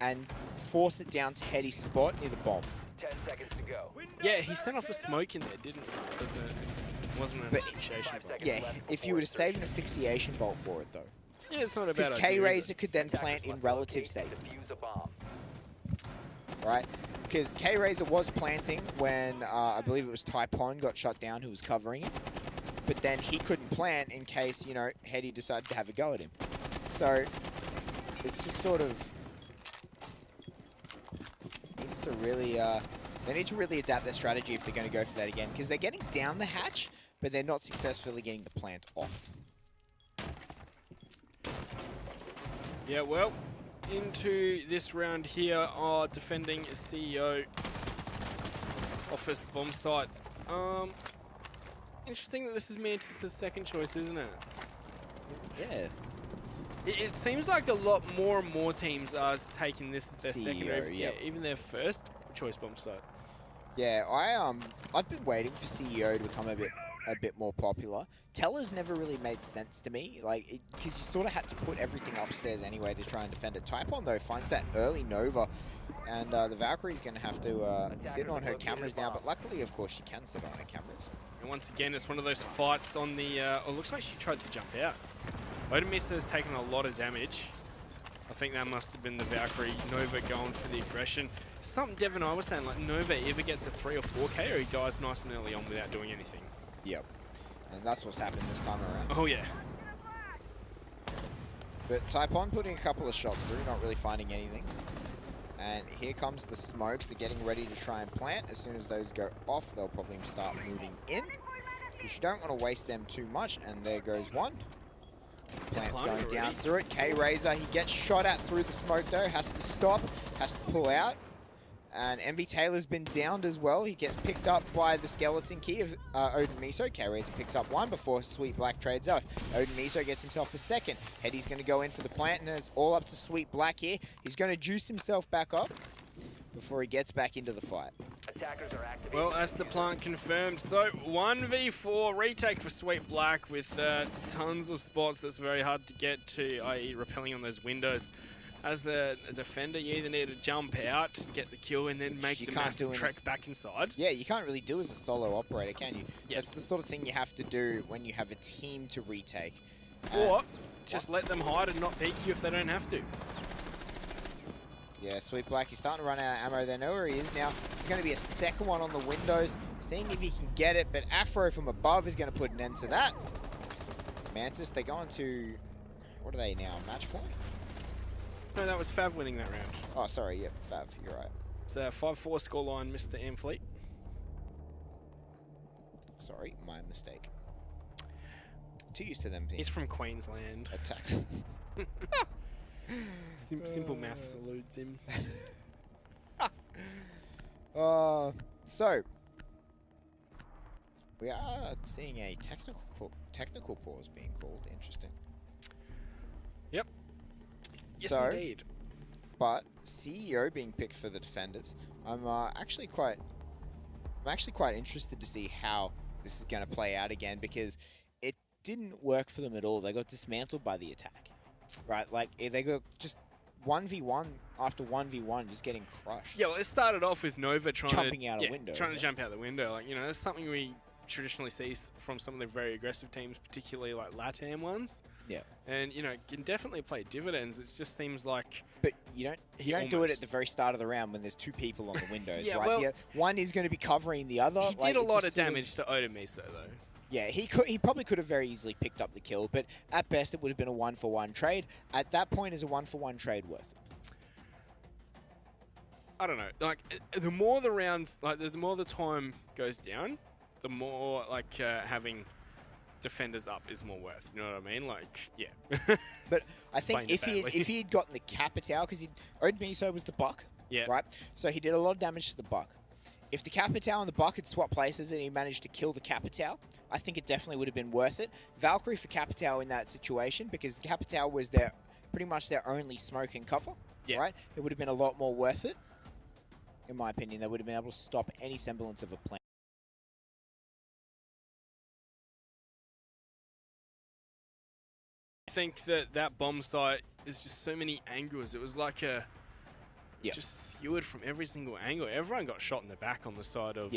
and force it down to Hetty's spot near the bomb? 10 seconds to go. Yeah, he sent off a smoke in there, didn't he? Wasn't an But- asphyxiation bolt. Yeah, if you were to save an asphyxiation bolt for it, though. Yeah, it's not a bad Because idea. is K-Razor it? could then Attackers plant in must relative locate and safety, defuse a bomb. right? Because K-Razor was planting when I believe it was Typon got shut down who was covering it. But then he couldn't plant in case, you know, Hetty decided to have a go at him. So it's just sort of needs to really they need to really adapt their strategy if they're going to go for that again, because they're getting down the hatch, but they're not successfully getting the plant off. Yeah, well, into this round here are defending CEO office bomb site. Interesting that this is Mantis' second choice, isn't it? Yeah. It seems like a lot more and more teams are taking this as their second, CEO, or yep. even their first choice bomb site. Yeah, I've been waiting for CEO to become a bit more popular. Teller's never really made sense to me, like, because you sort of had to put everything upstairs anyway to try and defend it. Typon though finds that early Nova, and the Valkyrie's going to have to sit on her cameras now. But luckily, of course, she can sit on her cameras. And once again, it's one of those fights on the. Oh, looks like she tried to jump out. Odemisa has taken a lot of damage. I think that must have been the Valkyrie. Nova going for the aggression. Something Devin I was saying, like Nova either gets a 3 or 4K or he dies nice and early on without doing anything. Yep. And that's what's happened this time around. Oh yeah. But Typon putting a couple of shots through, not really finding anything. And here comes the smokes. They're getting ready to try and plant. As soon as those go off, they'll probably start moving in. Because you don't want to waste them too much. And there goes one. Plant's going down through it. K-Razor, he gets shot at through the smoke though. Has to stop, has to pull out. And MV Taylor's been downed as well. He gets picked up by the skeleton key of Odemiso. K-Razor picks up one before Sweet Black trades out. Odemiso gets himself a second. Hetty's going to go in for the plant, and it's all up to Sweet Black here. He's going to juice himself back up before he gets back into the fight. Attackers are activating. Well, that's the plant confirmed. So 1v4 retake for Sweet Black with tons of spots that's very hard to get to, i.e. repelling on those windows. As a defender, you either need to jump out, get the kill, and then make the massive trek back inside. Yeah, you can't really do as a solo operator, can you? Yep. That's the sort of thing you have to do when you have a team to retake. Or just let them hide and not peek you if they don't have to. Yeah, Sweet Black, he's starting to run out of ammo. They know where he is now. There's going to be a second one on the windows, seeing if he can get it, but Afro from above is going to put an end to that. Mantis, they go on to, what are they now, match point? No, that was Fav winning that round. Oh, sorry, yep, Fav, you're right. It's a 5-4 scoreline, Mr. Amfleet. Sorry, my mistake. Too used to them being He's from Queensland. attacked. Simple maths eludes him. So we are seeing a technical pause being called. Interesting. Yep. Yes, So, indeed. But CEO being picked for the defenders, I'm actually quite interested to see how this is going to play out again, because it didn't work for them at all. They got dismantled by the attack, right? Like they got just 1v1 after 1v1, just getting crushed. Yeah, well, it started off with Nova Jumping out a window, trying to yeah. jump out the window. Like, you know, that's something we traditionally see from some of the very aggressive teams, particularly like LATAM ones. Yeah. And, you know, can definitely play dividends. It just seems like... But you don't do it at the very start of the round when there's two people on the windows, Yeah, right? well, one is going to be covering the other. He did a lot of damage to Odemiso, though. Yeah, he probably could have very easily picked up the kill, but at best it would have been a 1-for-1 trade. At that point, is a 1-for-1 trade worth it? I don't know. Like, the more the rounds, like, the more the time goes down, the more, like, having defenders up is more worth. You know what I mean? Like, yeah. But I think Explain it if he had gotten the Capitao, because Odemiso was the buck, Yeah. right? So he did a lot of damage to the buck. If the Capitao and the buck had swapped places and he managed to kill the Capitao, I think it definitely would have been worth it. Valkyrie for Capitao in that situation, because the Capitao was pretty much their only smoke and cover, Yeah. right? It would have been a lot more worth it. In my opinion, they would have been able to stop any semblance of a plan. I think that bomb site is just so many angles. It was like a... just skewered from every single angle. Everyone got shot in the back on the side of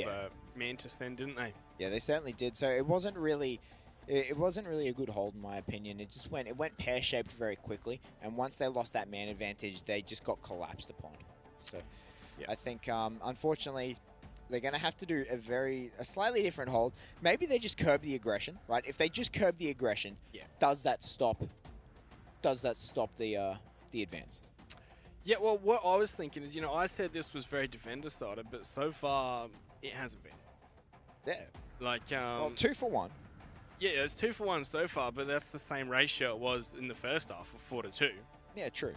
Mantis then, didn't they? Yeah, they certainly did. So it wasn't really it wasn't really a good hold in my opinion. It went pear-shaped very quickly, and once they lost that man advantage, they just got collapsed upon. So Yep. I think, unfortunately, they're going to have to do a slightly different hold. Maybe they just curb the aggression, right? If they just curb the aggression, Yeah. does that stop the advance? Yeah, well, what I was thinking is, I said this was very defender-sided, but so far, it hasn't been. Yeah. Like, Well, 2 for 1. yeah, it's 2 for 1 so far, but that's the same ratio it was in the first half of 4 to 2. Yeah, true.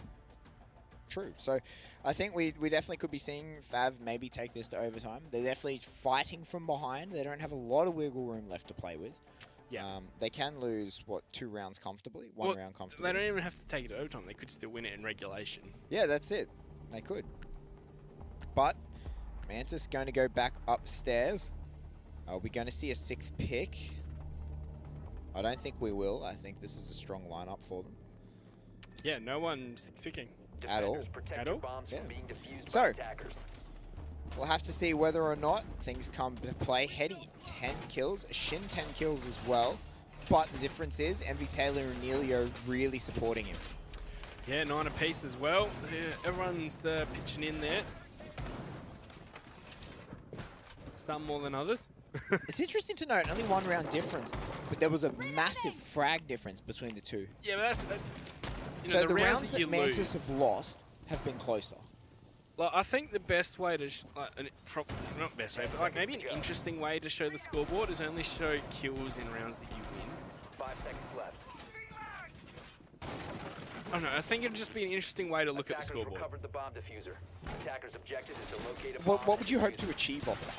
True. So I think we definitely could be seeing Fav maybe take this to overtime. They're definitely fighting from behind. They don't have a lot of wiggle room left to play with. Yeah. They can lose, 2 rounds comfortably? One Well, round comfortably. They don't even have to take it to overtime. They could still win it in regulation. Yeah, that's it. They could. But Mantis going to go back upstairs. Are we going to see a 6th pick? I don't think we will. I think this is a strong lineup for them. Yeah, no one's picking. At all. Defenders, protect At your all? bombs Yeah. from being defused So- by attackers. We'll have to see whether or not things come to play. Hetty, 10 kills. Shin, 10 kills as well. But the difference is Invitational and Neilio really supporting him. Yeah, 9 apiece as well. Yeah, everyone's pitching in there. Some more than others. It's interesting to note, only 1 round difference, but there was a massive frag difference between the two. Yeah, but that's So the rounds rounds that you that Mantis lose. have lost have been closer. Like, I think the best way to, not best way, but like maybe an interesting way to show the scoreboard is only show kills in rounds that you win. 5 seconds left. I don't know, I think it'd just be an interesting way to look at the Attackers scoreboard. recovered the bomb diffuser. Attackers' objective is to locate a bomb. What would and you hope defuse to it. achieve off that?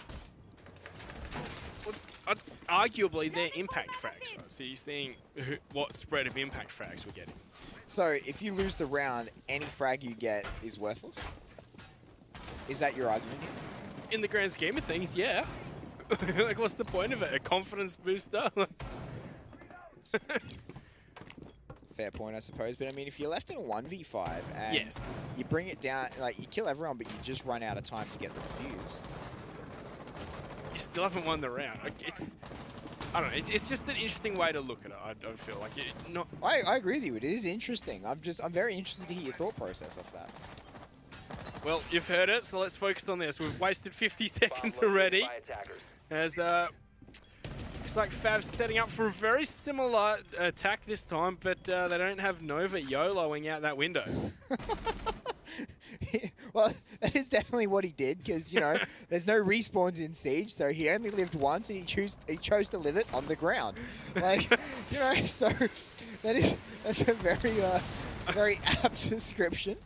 Well, arguably, they're impact frags, right? So you're seeing what spread of impact frags we're getting. So if you lose the round, any frag you get is worthless? Is that your argument here? In the grand scheme of things, yeah. Like, what's the point of it? A confidence booster? Fair point, I suppose. But I mean, if you're left in a 1v5 and Yes. you bring it down, like you kill everyone, but you just run out of time to get the defuse. You still haven't won the round. Like, I don't know. It's just an interesting way to look at it. I feel like it not. I agree with you. It is interesting. I'm very interested to hear your thought process off that. Well, you've heard it, so let's focus on this. We've wasted 50 Bomb seconds located already. by attackers. As looks like Fav's setting up for a very similar attack this time, but they don't have Nova YOLOing out that window. Well, that is definitely what he did, because there's no respawns in Siege, so he only lived once, and he chose to live it on the ground. Like, so that's a very apt description.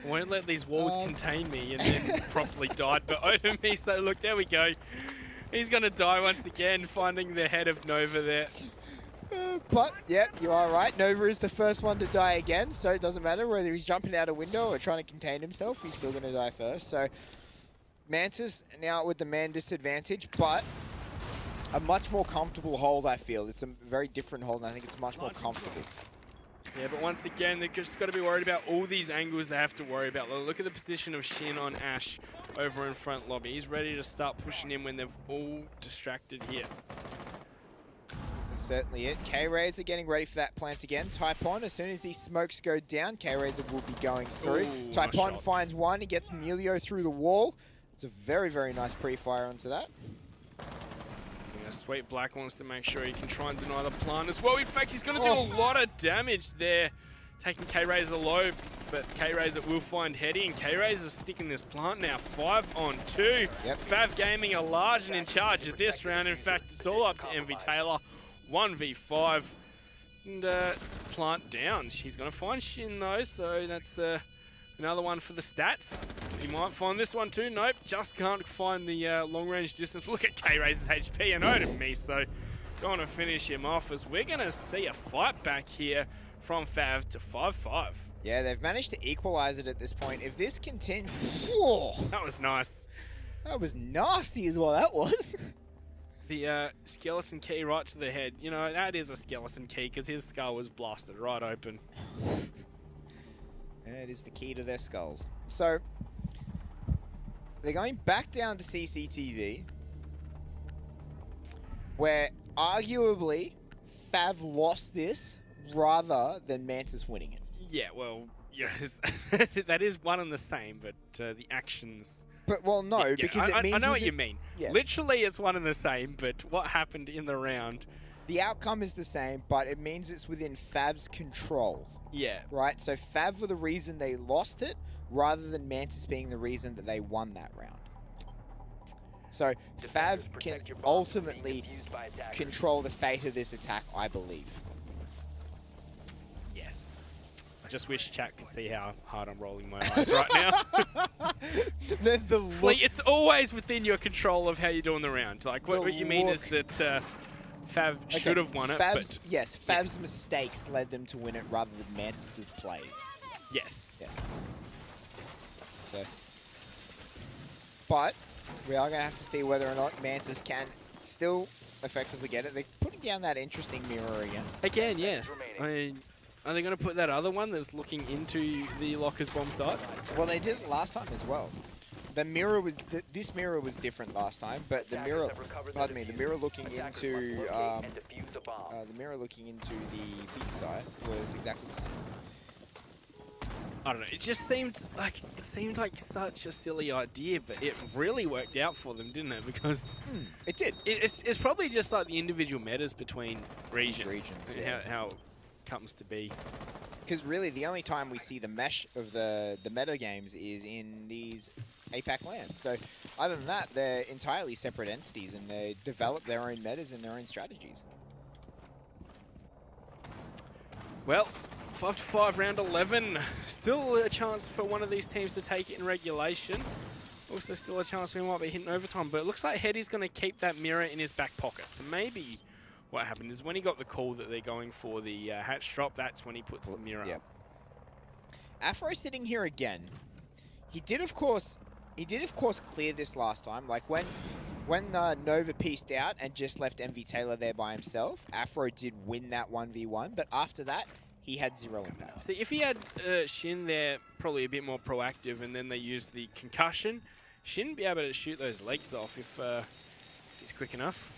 Won't let these walls contain me, and then promptly died. But over me, so look, there we go. He's gonna die once again, finding the head of Nova there. But, yeah, you are right. Nova is the first one to die again, so it doesn't matter whether he's jumping out a window or trying to contain himself. He's still going to die first. So, Mantis now with the man disadvantage, but a much more comfortable hold, I feel. It's a very different hold, and I think it's much more comfortable. Yeah, but once again, they've just got to be worried about all these angles they have to worry about. Look at the position of Shin on Ash over in front lobby. He's ready to start pushing in when they've all distracted here. That's certainly it. K-Razor getting ready for that plant again. Typon, as soon as these smokes go down, K-Razor will be going through. Ooh, nice Typon shot. finds one. He gets Neilio through the wall. It's a very, very nice pre-fire onto that. Yeah, Sweet Black wants to make sure he can try and deny the plant as well. In fact, he's going to do a lot of damage there, taking K-Razor low, but K-Razor will find Hetty, and K-Razor sticking this plant now. 5 on 2. Yep. Fav Gaming are large and in charge of this round. In fact, it's all up to Invitational. 1v5. And plant down. She's going to find Shin though, so that's another one for the stats. He might find this one too. Nope, just can't find the long-range distance. Look at K-Razor's HP and owed me, so going to finish him off as we're going to see a fight back here from Fav to 5-5. Yeah, they've managed to equalize it at this point. If this continues... Whoa! That was nice. That was nasty as well, that was. The skeleton key right to the head. You know, that is a skeleton key because his skull was blasted right open. That is the key to their skulls. So, they're going back down to CCTV, where arguably Fav lost this rather than Mantis winning it. Yeah, well, yeah, that is one and the same, but the actions... But, well, no, Yeah, because it means... I know what you mean. Yeah. Literally, it's one and the same, but what happened in the round... The outcome is the same, but it means it's within Fav's control. Yeah. Right? So Fav were the reason they lost it, rather than Mantis being the reason that they won that round. So Fav can ultimately control the fate of this attack, I believe. Yes. I just wish chat could see how hard I'm rolling my eyes right now. Then the look, It's always within your control of how you're doing the round. Like, what you mean is look. that Fav should have won it, Fav's, but... yes, Fav's mistakes led them to win it rather than Mantis's plays. Yes. Yes. So, but we are going to have to see whether or not Mantis can still effectively get it. They're putting down that interesting mirror again. Again, yes. I mean, are they going to put that other one that's looking into the Locker's bomb site? Well, they did it last time as well. The mirror was this mirror was different last time, but the mirror, pardon me, the mirror looking into the mirror looking into the big site was exactly the same. I don't know. It just seemed like such a silly idea, but it really worked out for them, didn't it? Because It did. it's probably just like the individual metas between regions, and yeah. how it comes to be. Because really, the only time we see the mesh of the meta games is in these APAC lands. So other than that, they're entirely separate entities, and they develop their own metas and their own strategies. Well, 5-5 round 11. Still a chance for one of these teams to take it in regulation. Also still a chance we might be hitting overtime, but it looks like Heady's going to keep that mirror in his back pocket. So maybe what happened is when he got the call that they're going for the hatch drop, that's when he puts the mirror up. Afro sitting here again. He did of course clear this last time. Like when Nova pieced out and just left MV Taylor there by himself, Afro did win that 1v1, but after that, he had 0 impact. See, if he had Shin there, probably a bit more proactive, and then they used the concussion, Shin would be able to shoot those legs off if he's quick enough.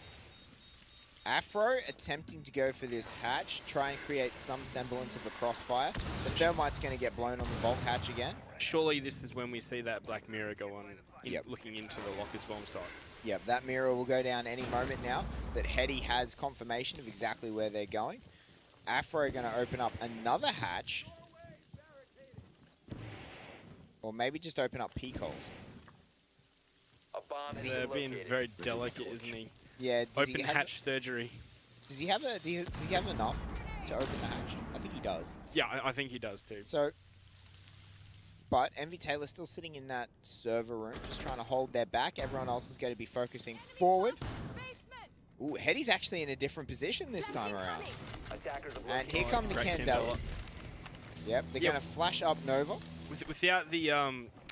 Afro attempting to go for this hatch, try and create some semblance of a crossfire. The Thermite's going to get blown on the Vault hatch again. Surely this is when we see that black mirror go on, Yep. looking into the Locker's bomb site. Yep, that mirror will go down any moment now that Heady has confirmation of exactly where they're going. Afro going to open up another hatch. Or maybe just open up peak holes. He's being very delicate, isn't he? Yeah. Open hatch surgery. Does he have enough to open the hatch? I think he does. Yeah, I think he does too. So, but MV Taylor's still sitting in that server room, just trying to hold their back. Everyone else is going to be focusing forward. Ooh, Heady's actually in a different position this time around. And here come the Candela. Yep, they're going to flash up Nova. Without the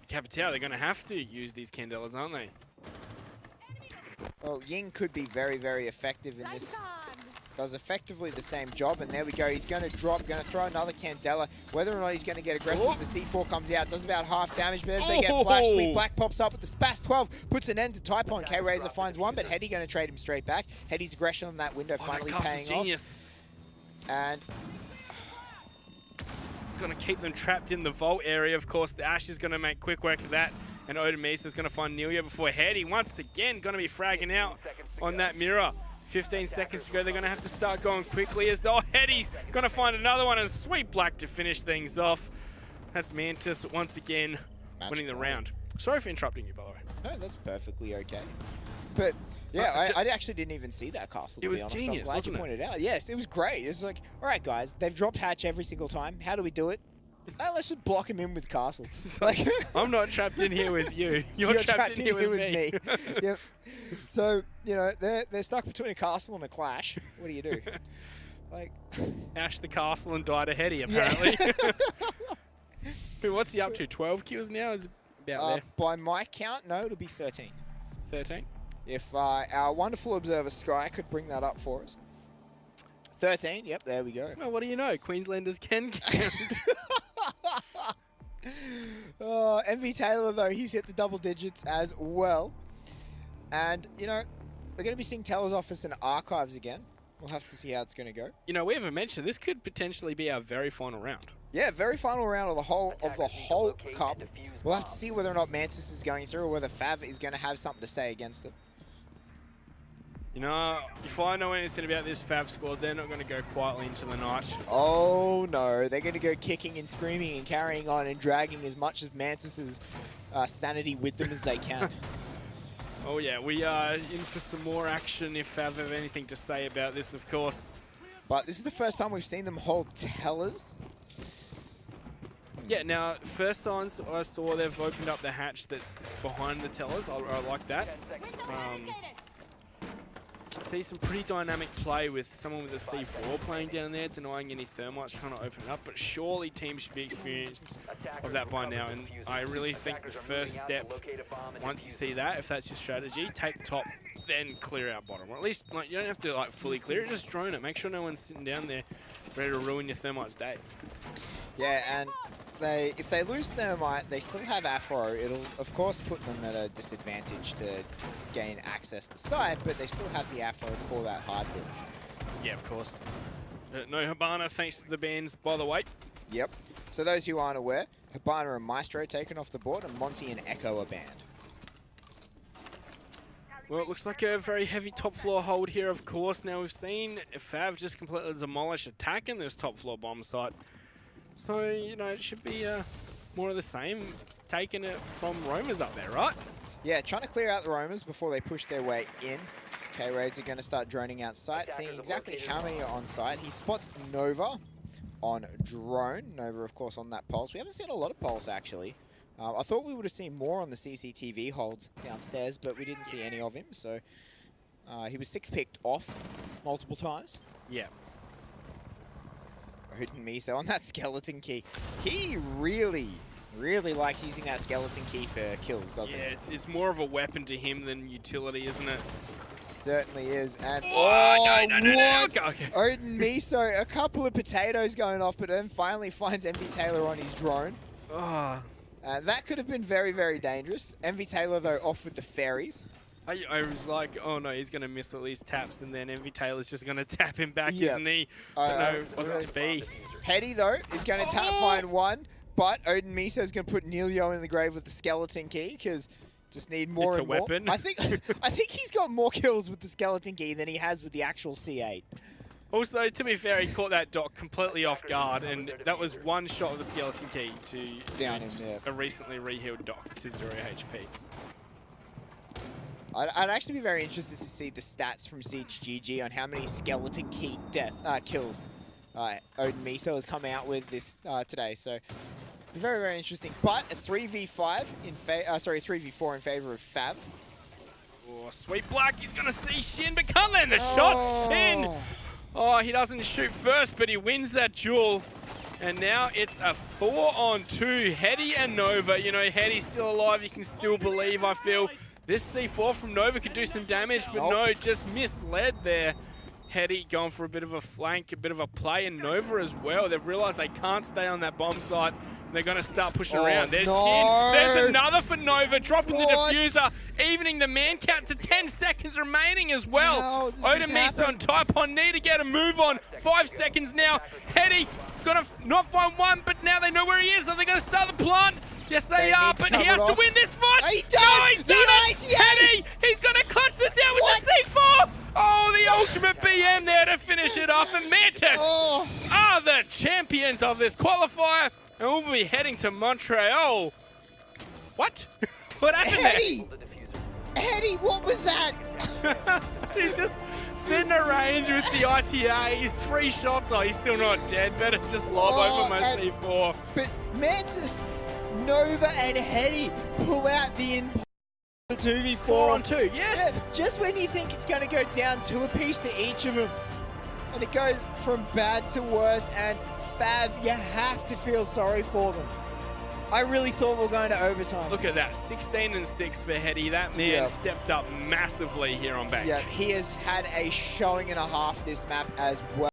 Cafeteria, they're going to have to use these Candelas, aren't they? Well, Ying could be very, very effective in this. Does effectively the same job, and there we go. He's going to drop, going to throw another Candela. Whether or not he's going to get aggressive, the C4 comes out, does about half damage, but as they get flashed, Sweet Black pops up with the Spas 12, puts an end to Typon. K-Razor finds one, but Heady going to trade him straight back. Heady's aggression on that window finally paying off. And going to keep them trapped in the vault area. Of course, the Ash is going to make quick work of that. And Odemisa is going to find Nelia before Heady once again going to be fragging out on that mirror. 15 seconds to go. They're going to have to start going quickly as Heady's going to find another one, and Sweet Black to finish things off. That's Mantis once again winning the round. Sorry for interrupting you, by the way. No, that's perfectly okay. But yeah, I actually didn't even see that castle, to be honest. Genius, I'm glad you pointed it out. Yes, it was great. It was like, all right, guys, they've dropped hatch every single time. How do we do it? Let's just block him in with castle. Like, I'm not trapped in here with you. You're trapped in here with me. Yep. So, you know, they're stuck between a castle and a clash. What do you do? Like, Ash the castle and died a Heady, apparently. But what's he up to? 12 kills now? Is about there. By my count, no, it'll be 13. 13? If our wonderful observer Sky could bring that up for us. 13, yep, there we go. Well, what do you know? Queenslanders can count. MV Taylor, though, he's hit the double digits as well. And, you know, we're going to be seeing Taylor's office in archives again. We'll have to see how it's going to go. You know, we haven't mentioned this could potentially be our very final round. Yeah, very final round of the whole cup. defuse We'll have to bomb. see whether or not Mantis is going through or whether Fav is going to have something to say against it. You know, if I know anything about this Fav squad, they're not going to go quietly into the night. Oh no, they're going to go kicking and screaming and carrying on and dragging as much of Mantis's sanity with them as they can. Oh yeah, we are in for some more action if Fav have anything to say about this, of course. But this is the first time we've seen them hold tellers. Yeah, now, first signs I saw, they've opened up the hatch that's behind the tellers. I like that. Can see some pretty dynamic play with someone with a C4 playing down there, denying any thermites, trying to open it up. But surely teams should be experienced of that by now. And I really think the first step, once you see that, if that's your strategy, take top, then clear out bottom. Or at least, like, you don't have to like fully clear it, just drone it. Make sure no one's sitting down there ready to ruin your thermite's day. Yeah, and if they lose thermite, they still have Afro. It'll, of course, put them at a disadvantage to gain access to site, but they still have the Afro for that hard push. Yeah, of course. No Habana, thanks to the bans, by the way. Yep. So those who aren't aware, Habana and Maestro taken off the board, and Monty and Echo are banned. Well, it looks like a very heavy top floor hold here, of course. Now we've seen Fav just completely demolish attack in this top floor bomb site. So, you know, it should be more of the same, taking it from Roamers up there, right? Yeah, trying to clear out the Roamers before they push their way in. K-Raids are going to start droning out site, seeing exactly how many are on site. He spots Nova on drone. Nova, of course, on that pulse. We haven't seen a lot of pulse, actually. I thought we would have seen more on the CCTV holds downstairs, but we didn't see any of him. So he was 6-picked off multiple times. Yeah. Odin Miso on that skeleton key. He really likes using that skeleton key for kills, doesn't he? Yeah, it's more of a weapon to him than utility, isn't it? Certainly is. And no. Okay. Odin Miso, a couple of potatoes going off, but then finally finds MV Taylor on his drone. Oh. That could have been very, very dangerous. MV Taylor, though, off with the fairies. I was like, oh no, he's going to miss all these taps, and then MV Taylor's just going to tap him back, Yeah. isn't he? But no, wasn't to be. Hetty, though, is going to tap find one, but Odin Miso is going to put Neilio in the grave with the skeleton key, because just need more It's and a more. weapon. I think he's got more kills with the skeleton key than he has with the actual C8. Also, to be fair, he caught that Doc completely off guard, and that was one shot of the skeleton key to Down him, just yeah. a recently rehealed Doc to 0 HP. I'd actually be very interested to see the stats from Siege GG on how many skeleton key kills Odin Miso has come out with this today. So very, very interesting. But a 3v5 in 3v4 in favor of Fav. Oh, Sweet Black, he's going to see Shin, but can't land the shot. Shin! Oh, he doesn't shoot first, but he wins that duel. And now it's a 4-on-2. Hetty and Nova. You know, Hetty's still alive. You can still believe, I feel. This C4 from Nova could do some damage, but no, just misled there. Hetty going for a bit of a flank, a bit of a play, and Nova as well. They've realized they can't stay on that bomb site. They're going to start pushing around. There's Shin. There's another for Nova, dropping the diffuser, evening the man count to 10 seconds remaining as well. Odin Miso and Typon need to get a move on. 5 seconds now. Hetty going to not find one, but now they know where he is. Are they going to start the plant? Yes, they are, but he has to win this fight. He does! No, he's done it! Hetty, he's going to clutch this out with the C4! Oh, the ultimate BM there to finish it off, and Mantis are the champions of this qualifier, and we'll be heading to Montreal. What? What happened there? Hetty, what was that? He's just sitting at range with the ITA. 3 shots. Oh, he's still not dead. Better just lob over my C4. But Mantis, Nova, and Hetty pull out the 2v4. 4-on-2, yes. Yeah, just when you think it's going to go down to a piece to each of them. And it goes from bad to worse. And Fav, you have to feel sorry for them. I really thought we were going to overtime. Look at that, 16-6 for Hetty. That man stepped up massively here on Bank. Yeah, he has had a showing and a half this map as well.